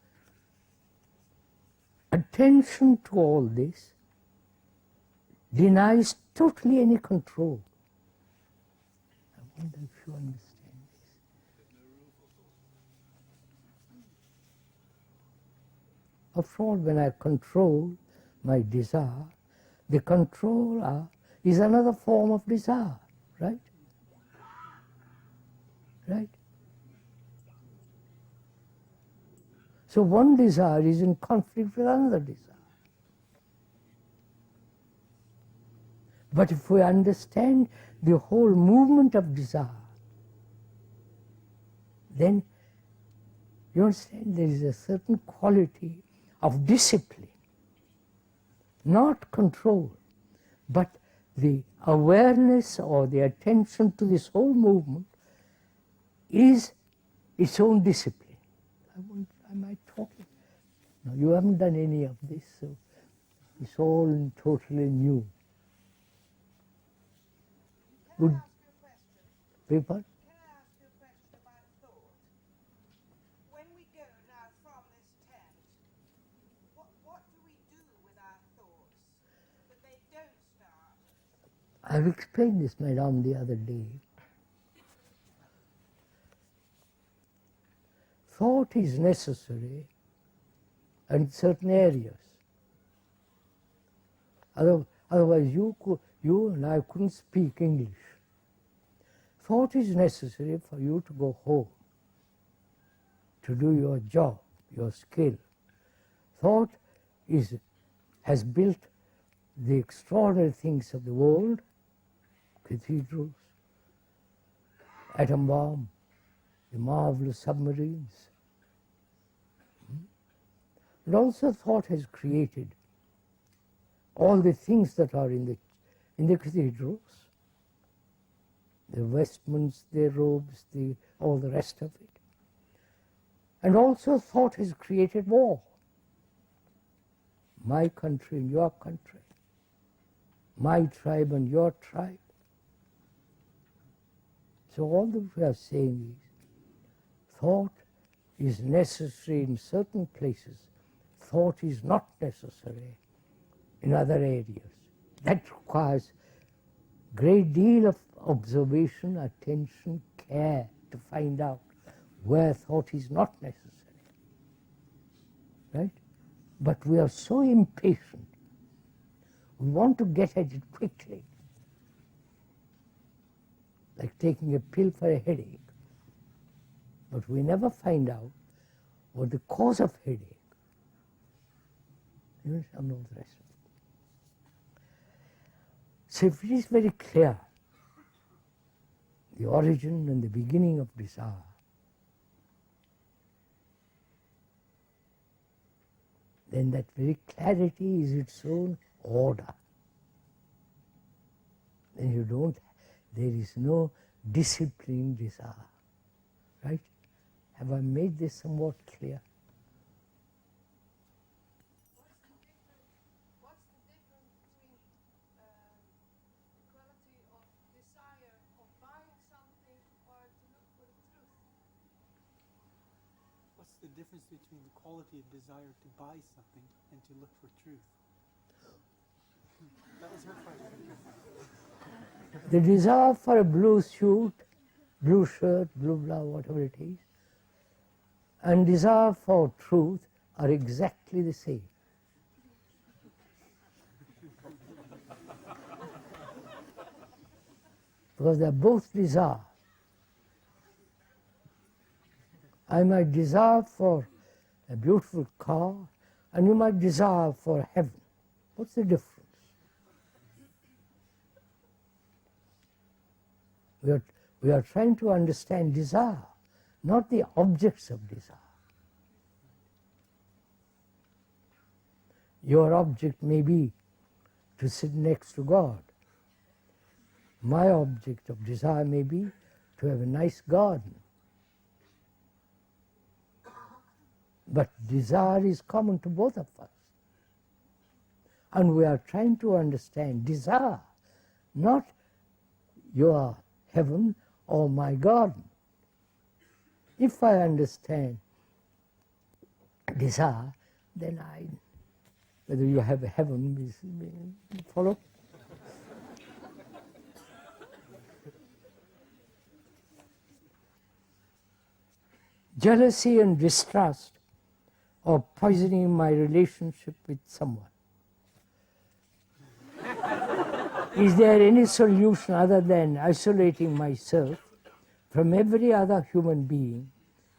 attention to all this denies totally any control. I wonder if you understand this. After all, when I control my desire, the controller is another form of desire, right? Right? So one desire is in conflict with another desire. But if we understand the whole movement of desire, then you understand there is a certain quality of discipline, not control, but the awareness or the attention to this whole movement is its own discipline. Am I talking? No, you haven't done any of this, so it's all totally new. Good people? Can I ask you a question about thought? When we go now from this tent, what do we do with our thoughts that they don't start? I've explained this, madam, the other day. Thought is necessary in certain areas. Otherwise, you and I couldn't speak English. Thought is necessary for you to go home, to do your job, your skill. Thought has built the extraordinary things of the world, cathedrals, atom bomb, the marvelous submarines. And also thought has created all the things that are in the cathedrals, the vestments, the robes, all the rest of it. And also thought has created war. My country and your country. My tribe and your tribe. So all that we are saying is, thought is necessary in certain places. Thought is not necessary in other areas. That requires great deal of observation, attention, care to find out where thought is not necessary. Right? But we are so impatient. We want to get at it quickly, like taking a pill for a headache. But we never find out what the cause of headache. You understand all the rest of it. So if it is very clear, the origin and the beginning of desire, then that very clarity is its own order. Then you don't, there is no disciplined desire. Right? Have I made this somewhat clear? What's the difference between the quality of desire of buying something or to look for the truth? What's the difference between the quality of desire to buy something and to look for truth? That was her question. The desire for a blue suit, blue shirt, blue blouse, whatever it is, and desire for truth are exactly the same. Because they are both desire. I might desire for a beautiful car, and you might desire for heaven. What's the difference? We are trying to understand desire, not the objects of desire. Your object may be to sit next to God. My object of desire may be to have a nice garden. But desire is common to both of us. And we are trying to understand desire, not your heaven or my garden. If I understand desire, then whether you have a heaven, follow? Jealousy and distrust or poisoning my relationship with someone. Is there any solution other than isolating myself from every other human being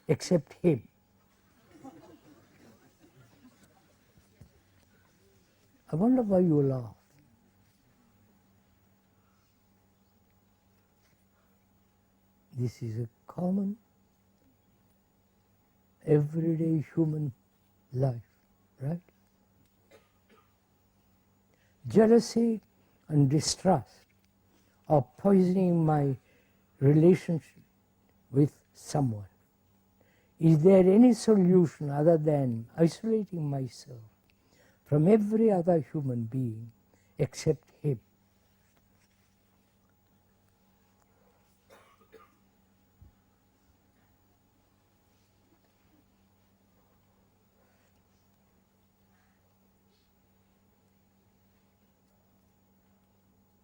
except him? I wonder why you laugh. This is a common, everyday human life, right? Jealousy and distrust are poisoning my relationship with someone. Is there any solution other than isolating myself from every other human being except him?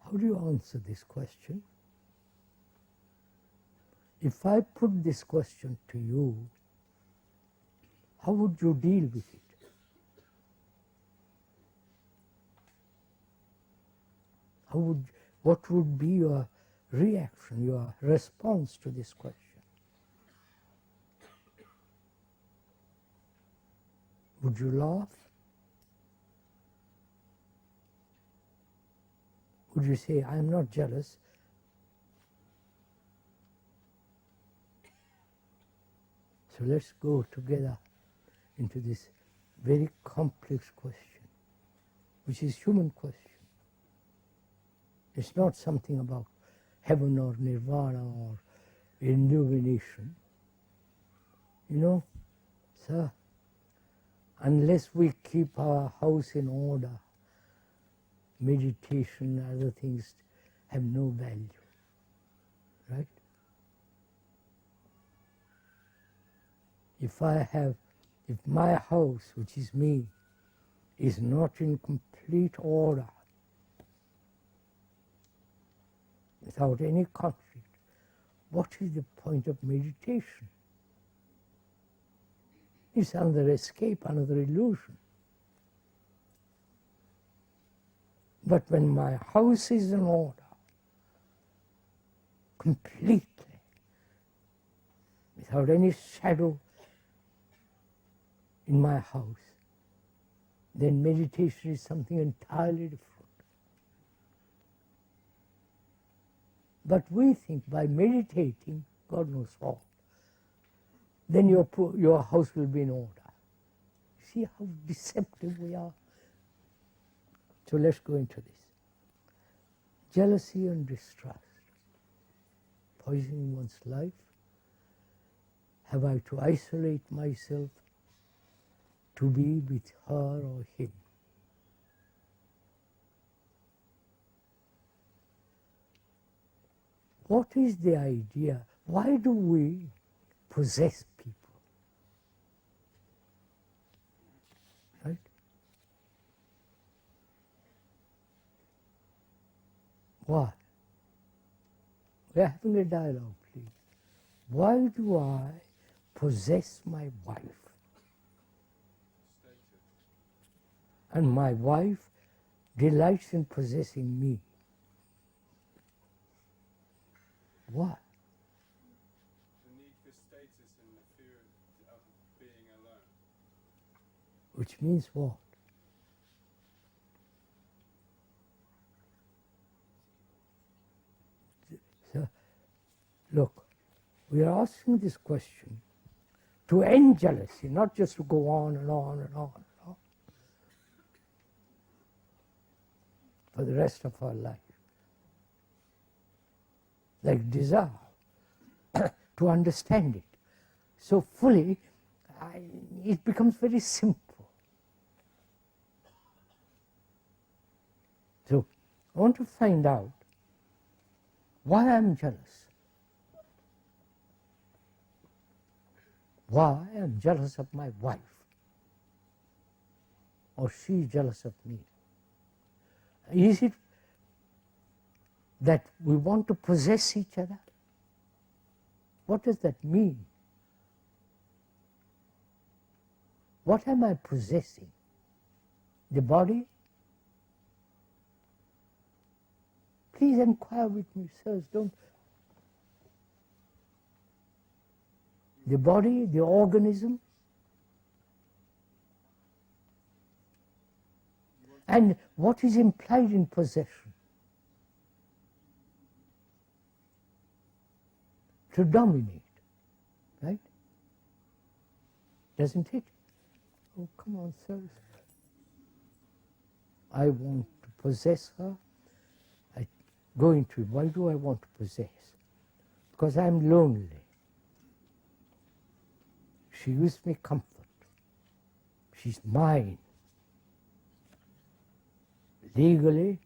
How do you answer this question? If I put this question to you, how would you deal with it? What would be your reaction, your response to this question? Would you laugh? Would you say, I am not jealous? So let's go together into this very complex question, which is human question. It's not something about heaven or nirvana or illumination. You know, sir, unless we keep our house in order, meditation, other things have no value, right? If my house, which is me, is not in complete order, without any conflict, what is the point of meditation? It's another escape, another illusion. But when my house is in order, completely, without any shadow in my house, then meditation is something entirely different. But we think by meditating, God knows what, then your house will be in order. See how deceptive we are? So let's go into this. Jealousy and distrust, poisoning one's life. Have I to isolate myself to be with her or him? What is the idea? Why do we possess people? Right? Why? We are having a dialogue, please. Why do I possess my wife? And my wife delights in possessing me. Why? The need for status and the fear of being alone. Which means what? So, look, we are asking this question to end jealousy, not just to go on and on and on and on for the rest of our life. Like desire, to understand it so fully, it becomes very simple. So, I want to find out why I'm jealous. Why I'm jealous of my wife, or she's jealous of me. Is it that we want to possess each other? What does that mean? What am I possessing? The body? Please inquire with me, sirs. Don't. The body, the organism, and what is implied in possession? To dominate, right? Doesn't it? Oh, come on, sirs. I want to possess her. I go into it. Why do I want to possess? Because I'm lonely. She gives me comfort. She's mine. Legally,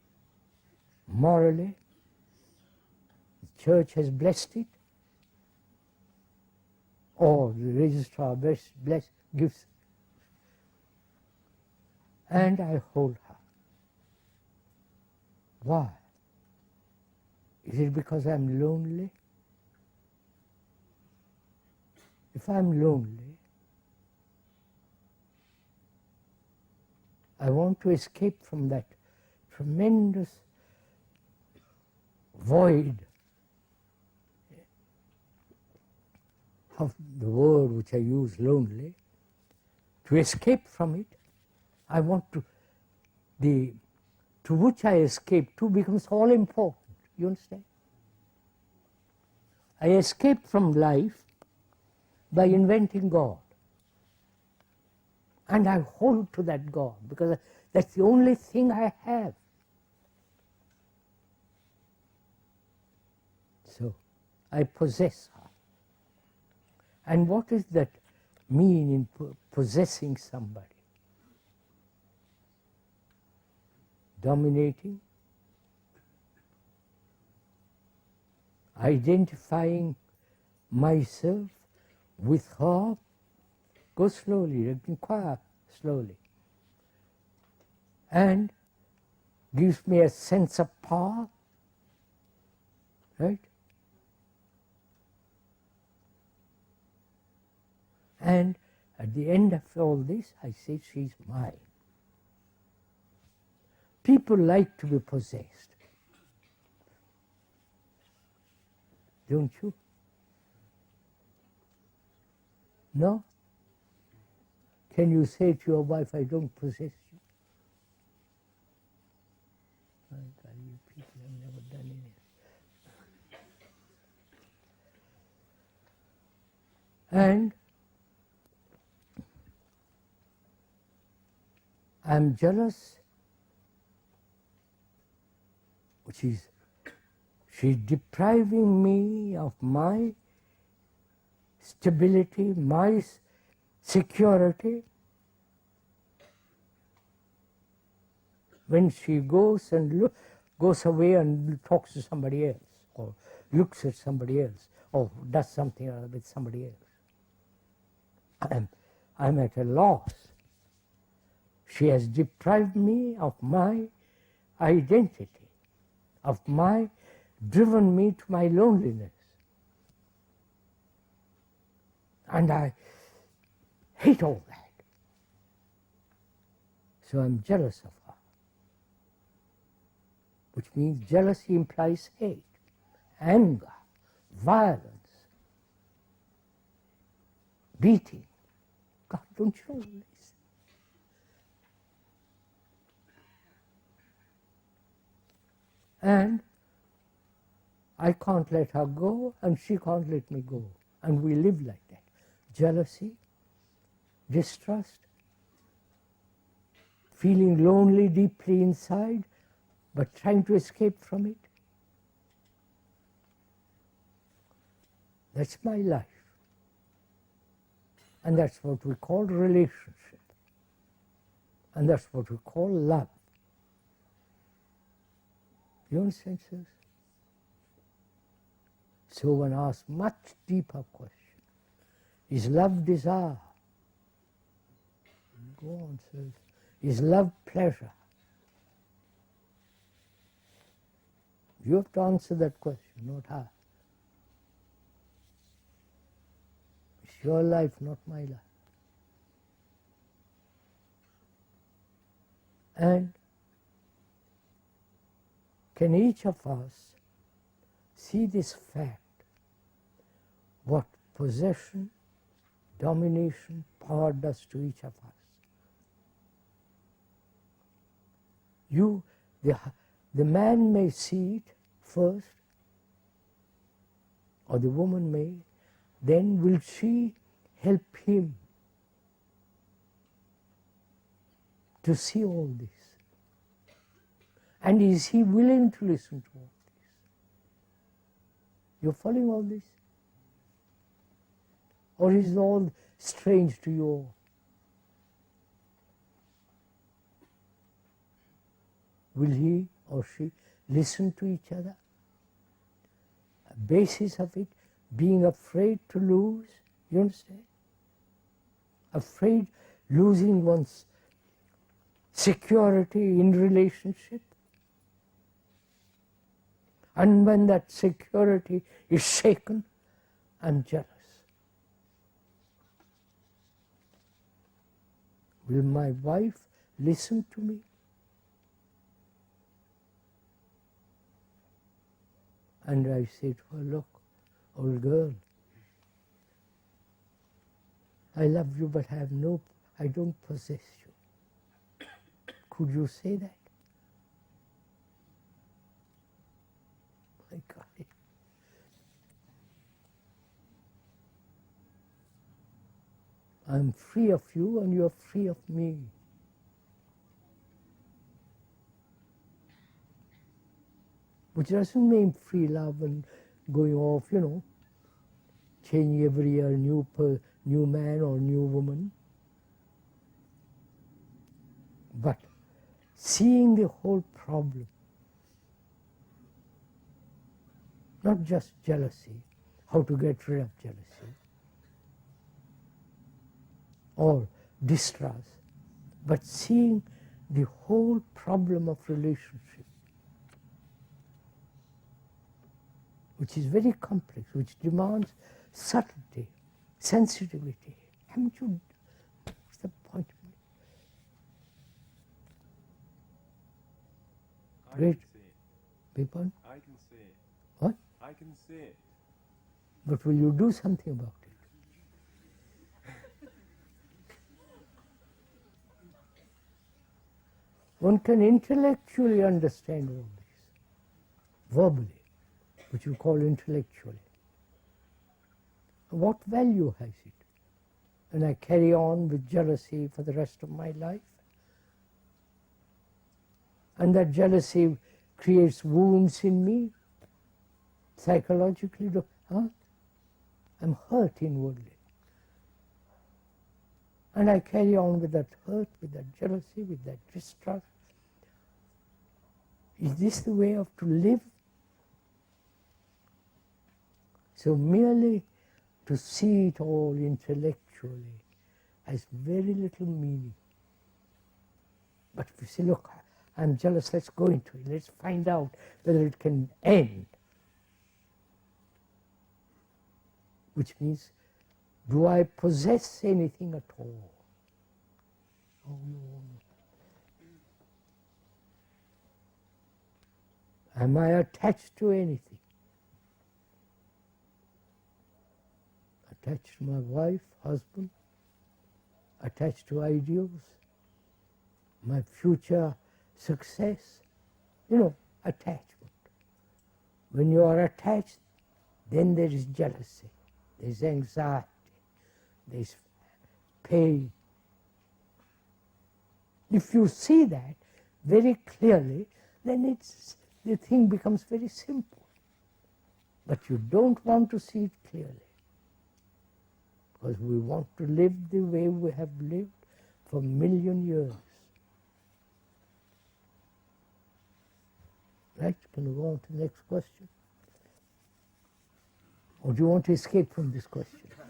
morally, the church has blessed it, or the registrar gives, and I hold her. Why? Is it because I'm lonely? If I'm lonely, I want to escape from that tremendous void of the word which I use, lonely. To escape from it, I want to which I escape to becomes all important. You understand? I escape from life by inventing God. And I hold to that God because that's the only thing I have. So I possess her. And what does that mean in possessing somebody? Dominating, identifying myself with her. Go slowly, inquire slowly. And gives me a sense of power, right? And at the end of all this, I say she's mine. People like to be possessed. Don't you? No? Can you say to your wife, I don't possess you? My God, you people have never done anything. And I'm jealous, which is, she's depriving me of my stability, my security. When she goes away and talks to somebody else, or looks at somebody else, or does something with somebody else, I'm at a loss. She has deprived me of my identity, driven me to my loneliness. And I hate all that. So I'm jealous of her. Which means jealousy implies hate, anger, violence, beating. God, don't you know this? And I can't let her go, and she can't let me go. And we live like that. Jealousy, distrust, feeling lonely deeply inside, but trying to escape from it. That's my life. And that's what we call relationship. And that's what we call love. You understand, sirs? So one asks much deeper question. Is love desire? Go on, sirs. Is love pleasure? You have to answer that question, not her. It's your life, not my life. And can each of us see this fact, what possession, domination, power does to each of us? The man may see it first, or the woman may, then will she help him to see all this? And is he willing to listen to all this? You're following all this? Or is it all strange to you all? Will he or she listen to each other? A basis of it being afraid to lose, you understand? Afraid losing one's security in relationship. And when that security is shaken, I'm jealous. Will my wife listen to me? And I say to her, look, old girl, I love you, but I don't possess you. Could you say that? My God. I'm free of you and you're free of me. Which doesn't mean free love and going off, changing every year, new man or new woman. But seeing the whole problem, not just jealousy, how to get rid of jealousy, or distrust, but seeing the whole problem of relationship, which is very complex, which demands subtlety, sensitivity. Haven't you? What's the point of it? Great. can see it. People, I can see it. what? I can see it. But will you do something about it? One can intellectually understand all this, verbally, which you call intellectually. What value has it? And I carry on with jealousy for the rest of my life. And that jealousy creates wounds in me, psychologically. I'm hurt inwardly. And I carry on with that hurt, with that jealousy, with that distrust. Is this the way of to live? So merely to see it all intellectually has very little meaning. But if you say, look, I'm jealous, let's go into it, let's find out whether it can end. Which means, do I possess anything at all? Oh, no. Am I attached to anything? Attached to my wife, husband, attached to ideals, my future success, attachment. When you are attached, then there is jealousy, there is anxiety, there is pain. If you see that very clearly, then the thing becomes very simple. But you don't want to see it clearly, because we want to live the way we have lived for 1,000,000 years. Right? Can we go on to the next question? Or do you want to escape from this question? Can I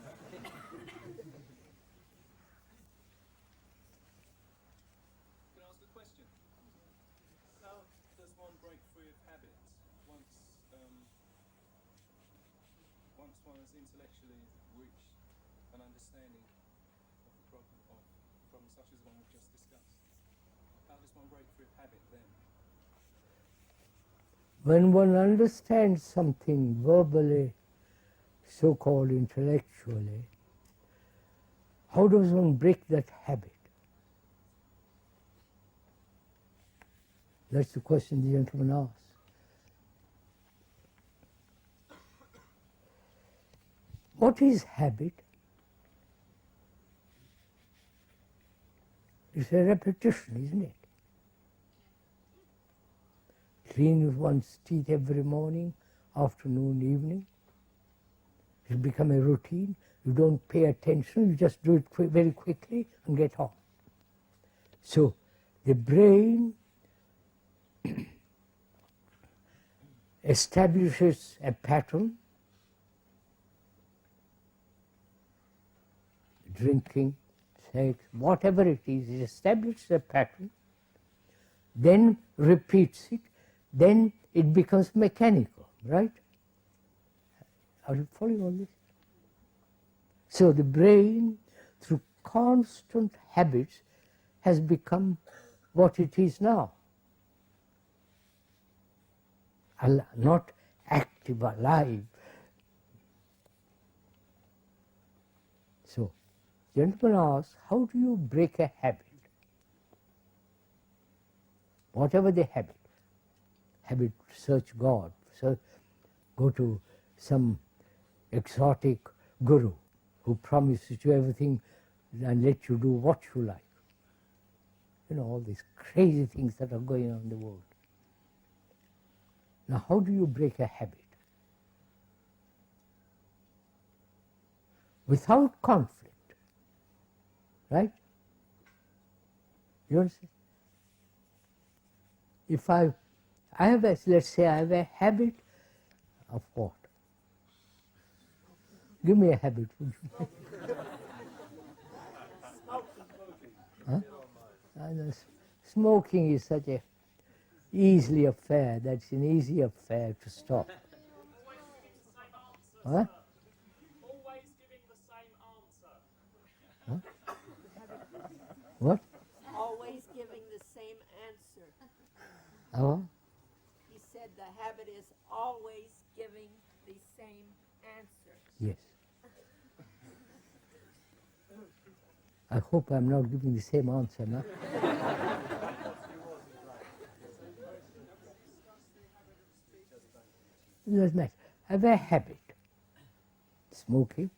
ask a question? How does one break free of habits once one has intellectually reached an understanding of the problem such as one we've just discussed? How does one break free of habit then? When one understands something verbally, so-called intellectually, how does one break that habit? That's the question the gentleman asked. What is habit? It's a repetition, isn't it? Clean one's teeth every morning, afternoon, evening. It become a routine. You don't pay attention, you just do it very quickly and get on. So the brain establishes a pattern, drinking, sex, whatever it is, it establishes a pattern, then repeats it, then it becomes mechanical, right? Are you following all this? So the brain, through constant habits, has become what it is now. Not active, alive. So, gentleman asks, how do you break a habit? Whatever the habit to search God, go to some exotic guru who promises you everything and let you do what you like. All these crazy things that are going on in the world. Now, how do you break a habit? Without conflict, right? You understand? If let's say I have a habit of what? Give me a habit, would you? Huh? Smoking is such a easy affair. That's an easy affair to stop. Huh? Always giving the same answer. Huh? What? Always giving the same answer. Oh? said the habit is always giving the same answer. Yes. I hope I'm not giving the same answer now. It doesn't matter. I have a habit. Smoking,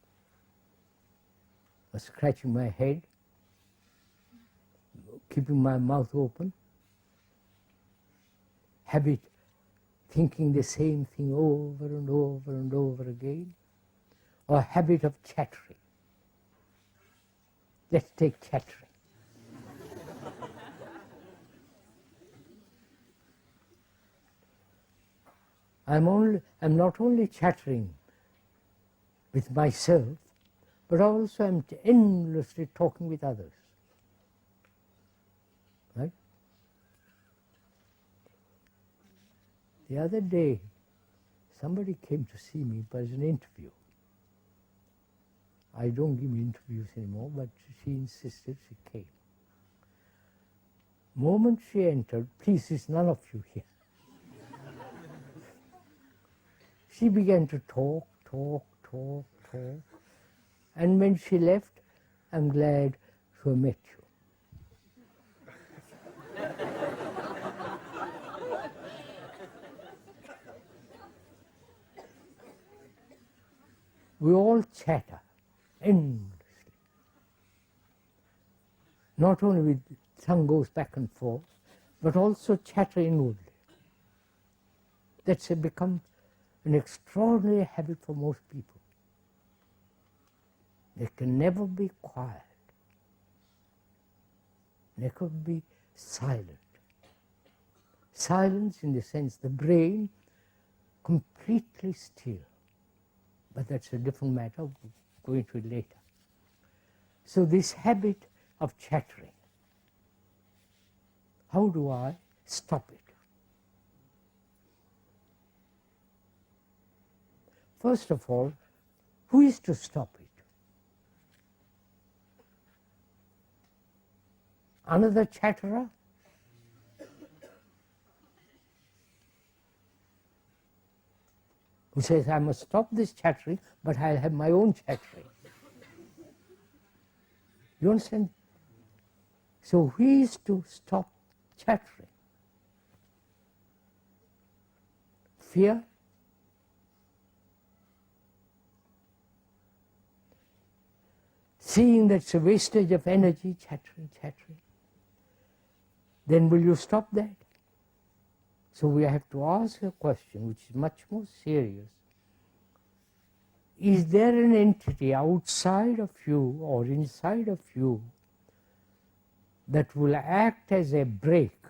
or scratching my head, keeping my mouth open. Habit thinking the same thing over and over and over again. Or habit of chattering. Let's take chattering. I'm not only chattering with myself, but also I'm endlessly talking with others. Right? The other day, somebody came to see me for an interview. I don't give interviews anymore, but she insisted she came. Moment she entered, please, there's none of you here. She began to talk. And when she left, I'm glad to have met you. We all chatter endlessly. Not only with tongue goes back and forth, but also chatter inwardly. That's become an extraordinary habit for most people. They can never be quiet, never be silent. Silence in the sense the brain completely still. But that's a different matter, we'll go into it later. So this habit of chattering, how do I stop it? First of all, who is to stop it? Another chatterer? Who says, I must stop this chattering, but I'll have my own chattering. You understand? So who is to stop chattering? Fear? Seeing that's a wastage of energy, chattering. Then will you stop that? So we have to ask a question which is much more serious. Is there an entity outside of you or inside of you that will act as a brake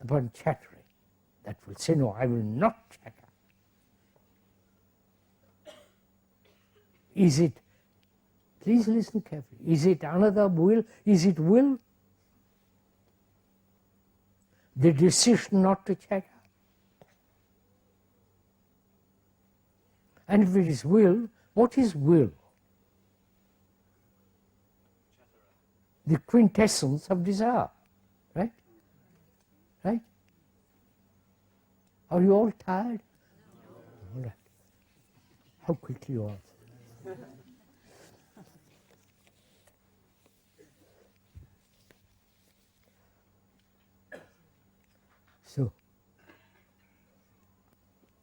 upon chattering? That will say, no, I will not chatter. Is it, please listen carefully, is it another will? Is it will? The decision not to chatter? And if it is will, what is will? The quintessence of desire, right? Right? Are you all tired? All right. How quickly you answer. So,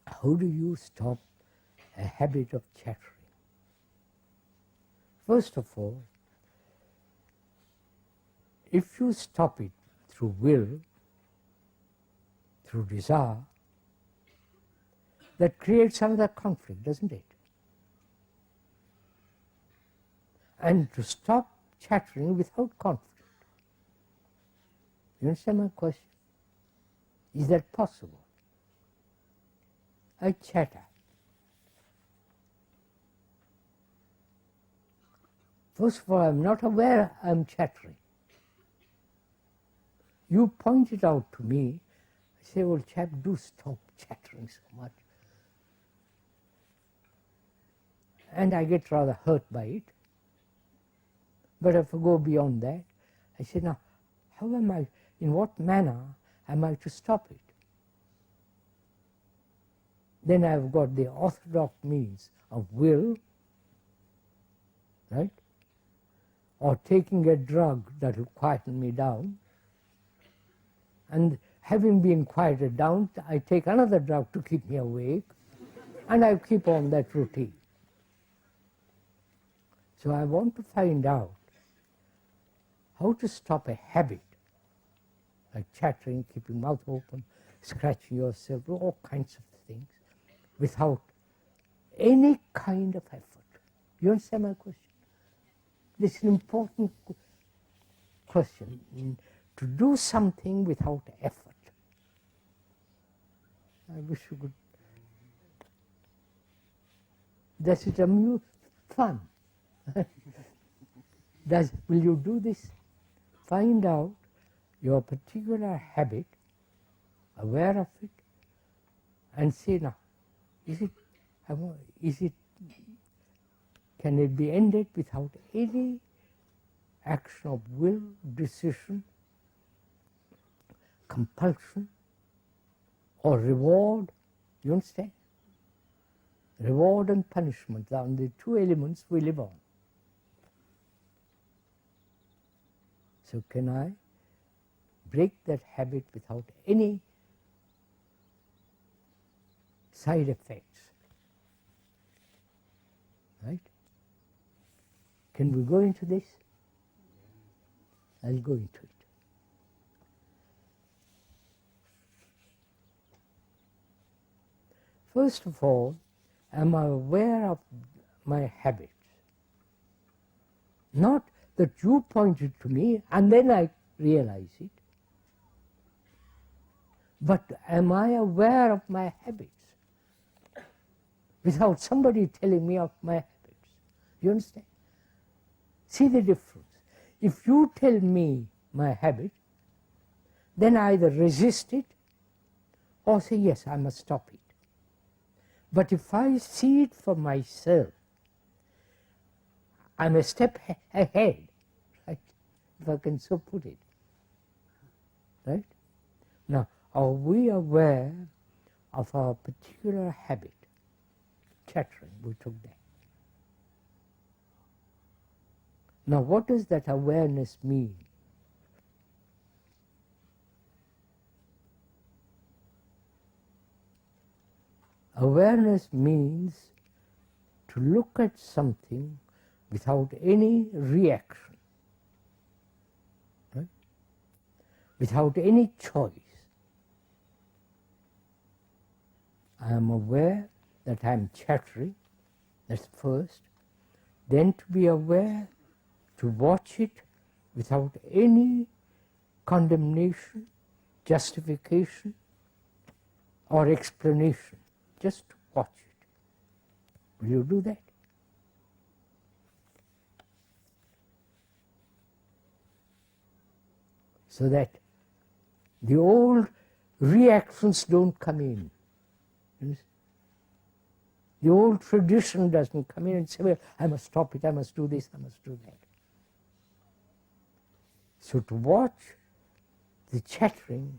how do you stop a habit of chattering? First of all, if you stop it through will, through desire, that creates another conflict, doesn't it? And to stop chattering without conflict. You understand my question? Is that possible? I chatter. First of all, I'm not aware I'm chattering. You point it out to me. I say, well, chap, do stop chattering so much. And I get rather hurt by it. But if I go beyond that, I say, now, how am I in what manner am I to stop it? Then I've got the orthodox means of will, right? Or taking a drug that will quieten me down. And having been quieted down, I take another drug to keep me awake, and I keep on that routine. So I want to find out how to stop a habit, like chattering, keeping mouth open, scratching yourself, all kinds of things, without any kind of effort. You understand my question? This is an important question. To do something without effort. I wish you could. Does it amuse? Fun. Will you do this? Find out your particular habit, aware of it, and say, now, can it be ended without any action of will, decision, compulsion, or reward? You understand? Reward and punishment are the two elements we live on. So can I break that habit without any side effects? Right? Can we go into this? I'll go into it. First of all, am I aware of my habits? Not that you pointed to me and then I realize it, but am I aware of my habits without somebody telling me of my habits? You understand? See the difference. If you tell me my habit, then I either resist it or say, yes, I must stop it. But if I see it for myself, I'm a step ahead, right? If I can so put it. Right? Now, are we aware of our particular habit? Chattering, we took that. Now, what does that awareness mean? Awareness means to look at something without any reaction, right? Without any choice. I am aware that I am chattering, that's first. Then to be aware, to watch it without any condemnation, justification, or explanation. Just watch it. Will you do that? So that the old reactions don't come in. The old tradition doesn't come in and say, well, I must stop it, I must do this, I must do that. So to watch the chattering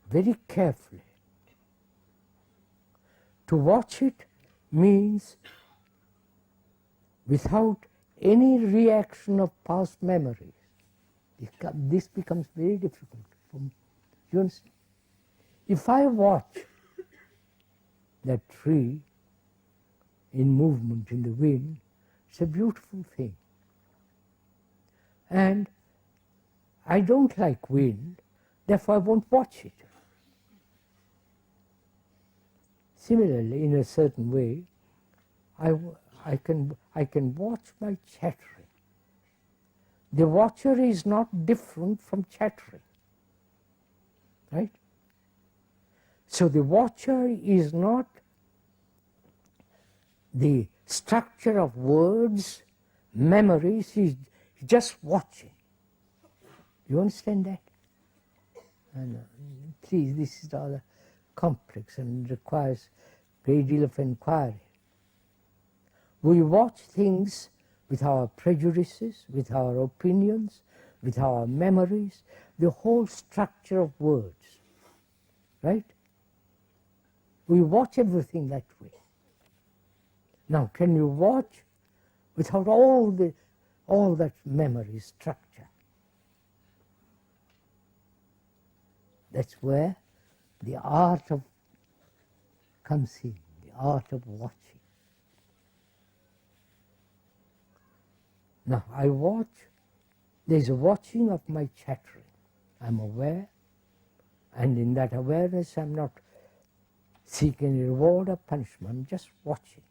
very carefully. To watch it means without any reaction of past memories. This becomes very difficult. You understand? If I watch that tree in movement in the wind, it's a beautiful thing. And I don't like wind, therefore I won't watch it. Similarly, in a certain way, I can watch my chattering. The watcher is not different from chattering, right? So the watcher is not the structure of words, memories, he's just watching. You understand that? And please, this is rather complex and requires a great deal of inquiry. We watch things with our prejudices, with our opinions, with our memories, the whole structure of words, right? We watch everything that way. Now, can you watch without all that memory structure? That's where the art of comes in, the art of watching. Now, I watch, there's a watching of my chattering. I'm aware, and in that awareness I'm not seeking reward or punishment, I'm just watching.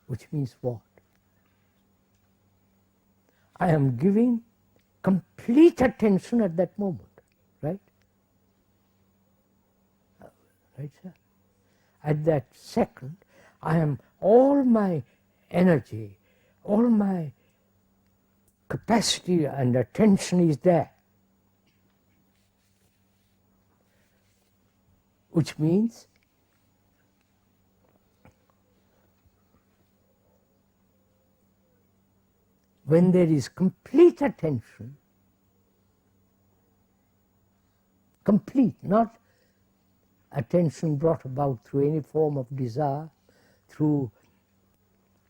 Which means what? I am giving complete attention at that moment, right? Right, sir? At that second, I am all my energy, all my capacity and attention is there. Which means when there is complete attention, complete, not attention brought about through any form of desire, through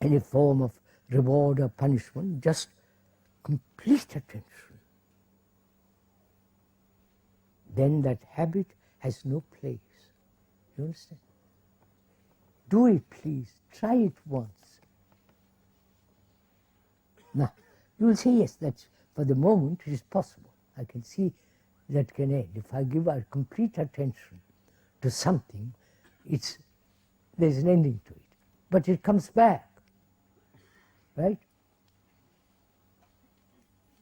any form of reward or punishment, just complete attention, then that habit has no place. You understand? Do it, please. Try it once. Now, you will say, yes, that's, for the moment it is possible. I can see that can end. If I give a complete attention to something, there's an ending to it. But it comes back, right?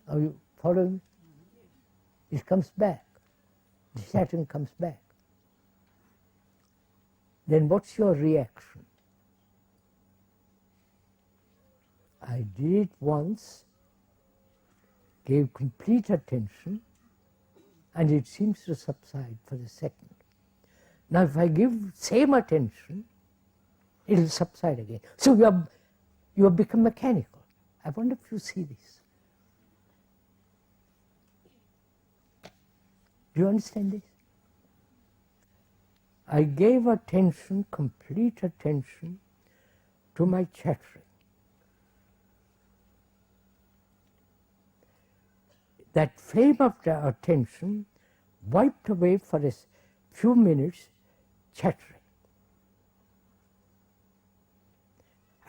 Are you following me? It comes back. The Saturn comes back. Then what's your reaction? I did it once, gave complete attention, and it seems to subside for the second. Now if I give same attention, it will subside again. So you have become mechanical. I wonder if you see this. Do you understand this? I gave attention, complete attention, to my chattering. That flame of the attention wiped away for a few minutes chattering.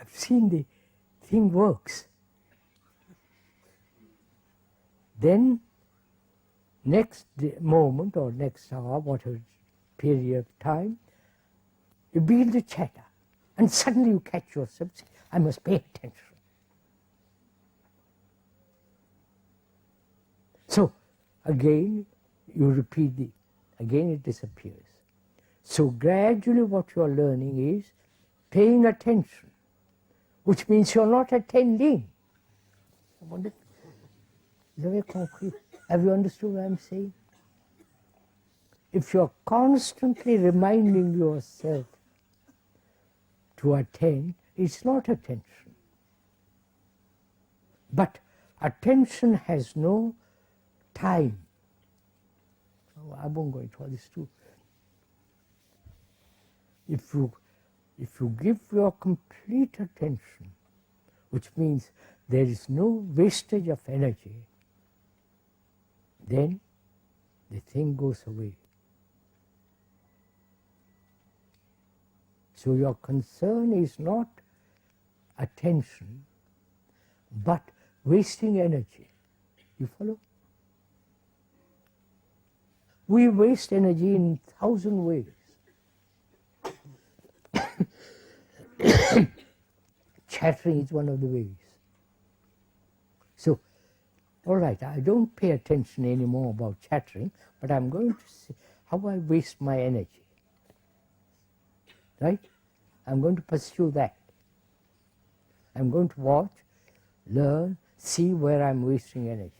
I've seen the thing works. Then next moment or next hour, whatever period of time, you begin to chatter, and suddenly you catch yourself saying, I must pay attention. So again you repeat again it disappears. So gradually what you are learning is paying attention, which means you are not attending. I wonder, is that very concrete? Have you understood what I am saying? If you are constantly reminding yourself to attend, it's not attention. But attention has no time. Oh, I won't go into all this too. If you give your complete attention, which means there is no wastage of energy, then the thing goes away. So your concern is not attention, but wasting energy. You follow? We waste energy in 1,000 ways. Chattering is one of the ways. So, all right, I don't pay attention anymore about chattering, but I'm going to see how I waste my energy. Right? I'm going to pursue that. I'm going to watch, learn, see where I'm wasting energy.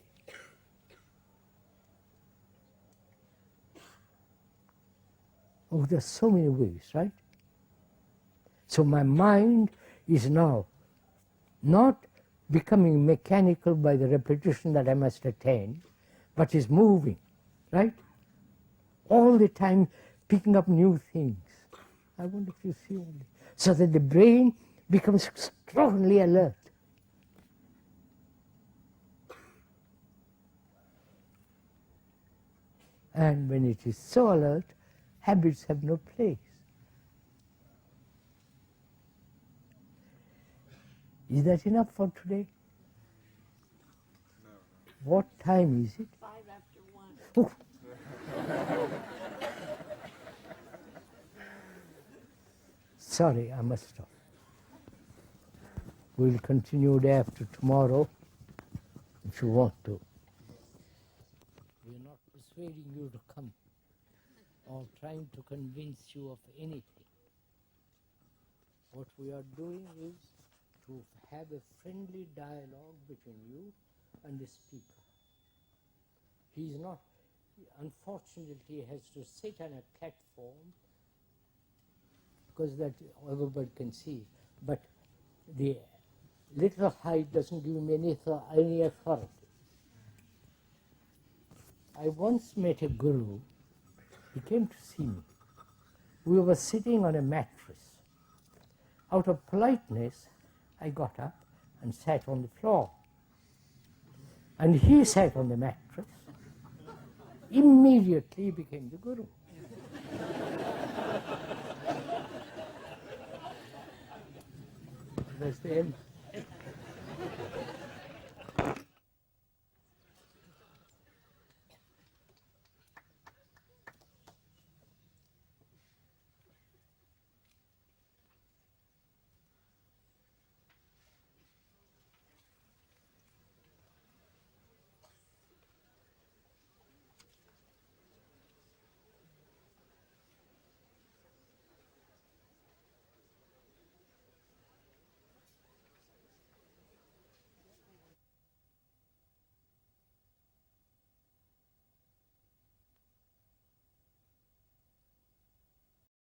Oh, there's so many ways, right? So my mind is now not becoming mechanical by the repetition that I must attain, but is moving, right? All the time picking up new things. I wonder if you see all this. So that the brain becomes extraordinarily alert. And when it is so alert, habits have no place. Is that enough for today? What time is it? 5 after 1. Oh. Sorry, I must stop. We'll continue day after tomorrow if you want to. We're not persuading you to come or trying to convince you of anything. What we are doing is to have a friendly dialogue between you and the speaker. He is not, unfortunately, has to sit on a platform because that everybody can see. But the little height doesn't give him any authority. I once met a guru. He came to see me. We were sitting on a mattress. Out of politeness, I got up and sat on the floor. And he sat on the mattress. Immediately he became the guru. That's the end.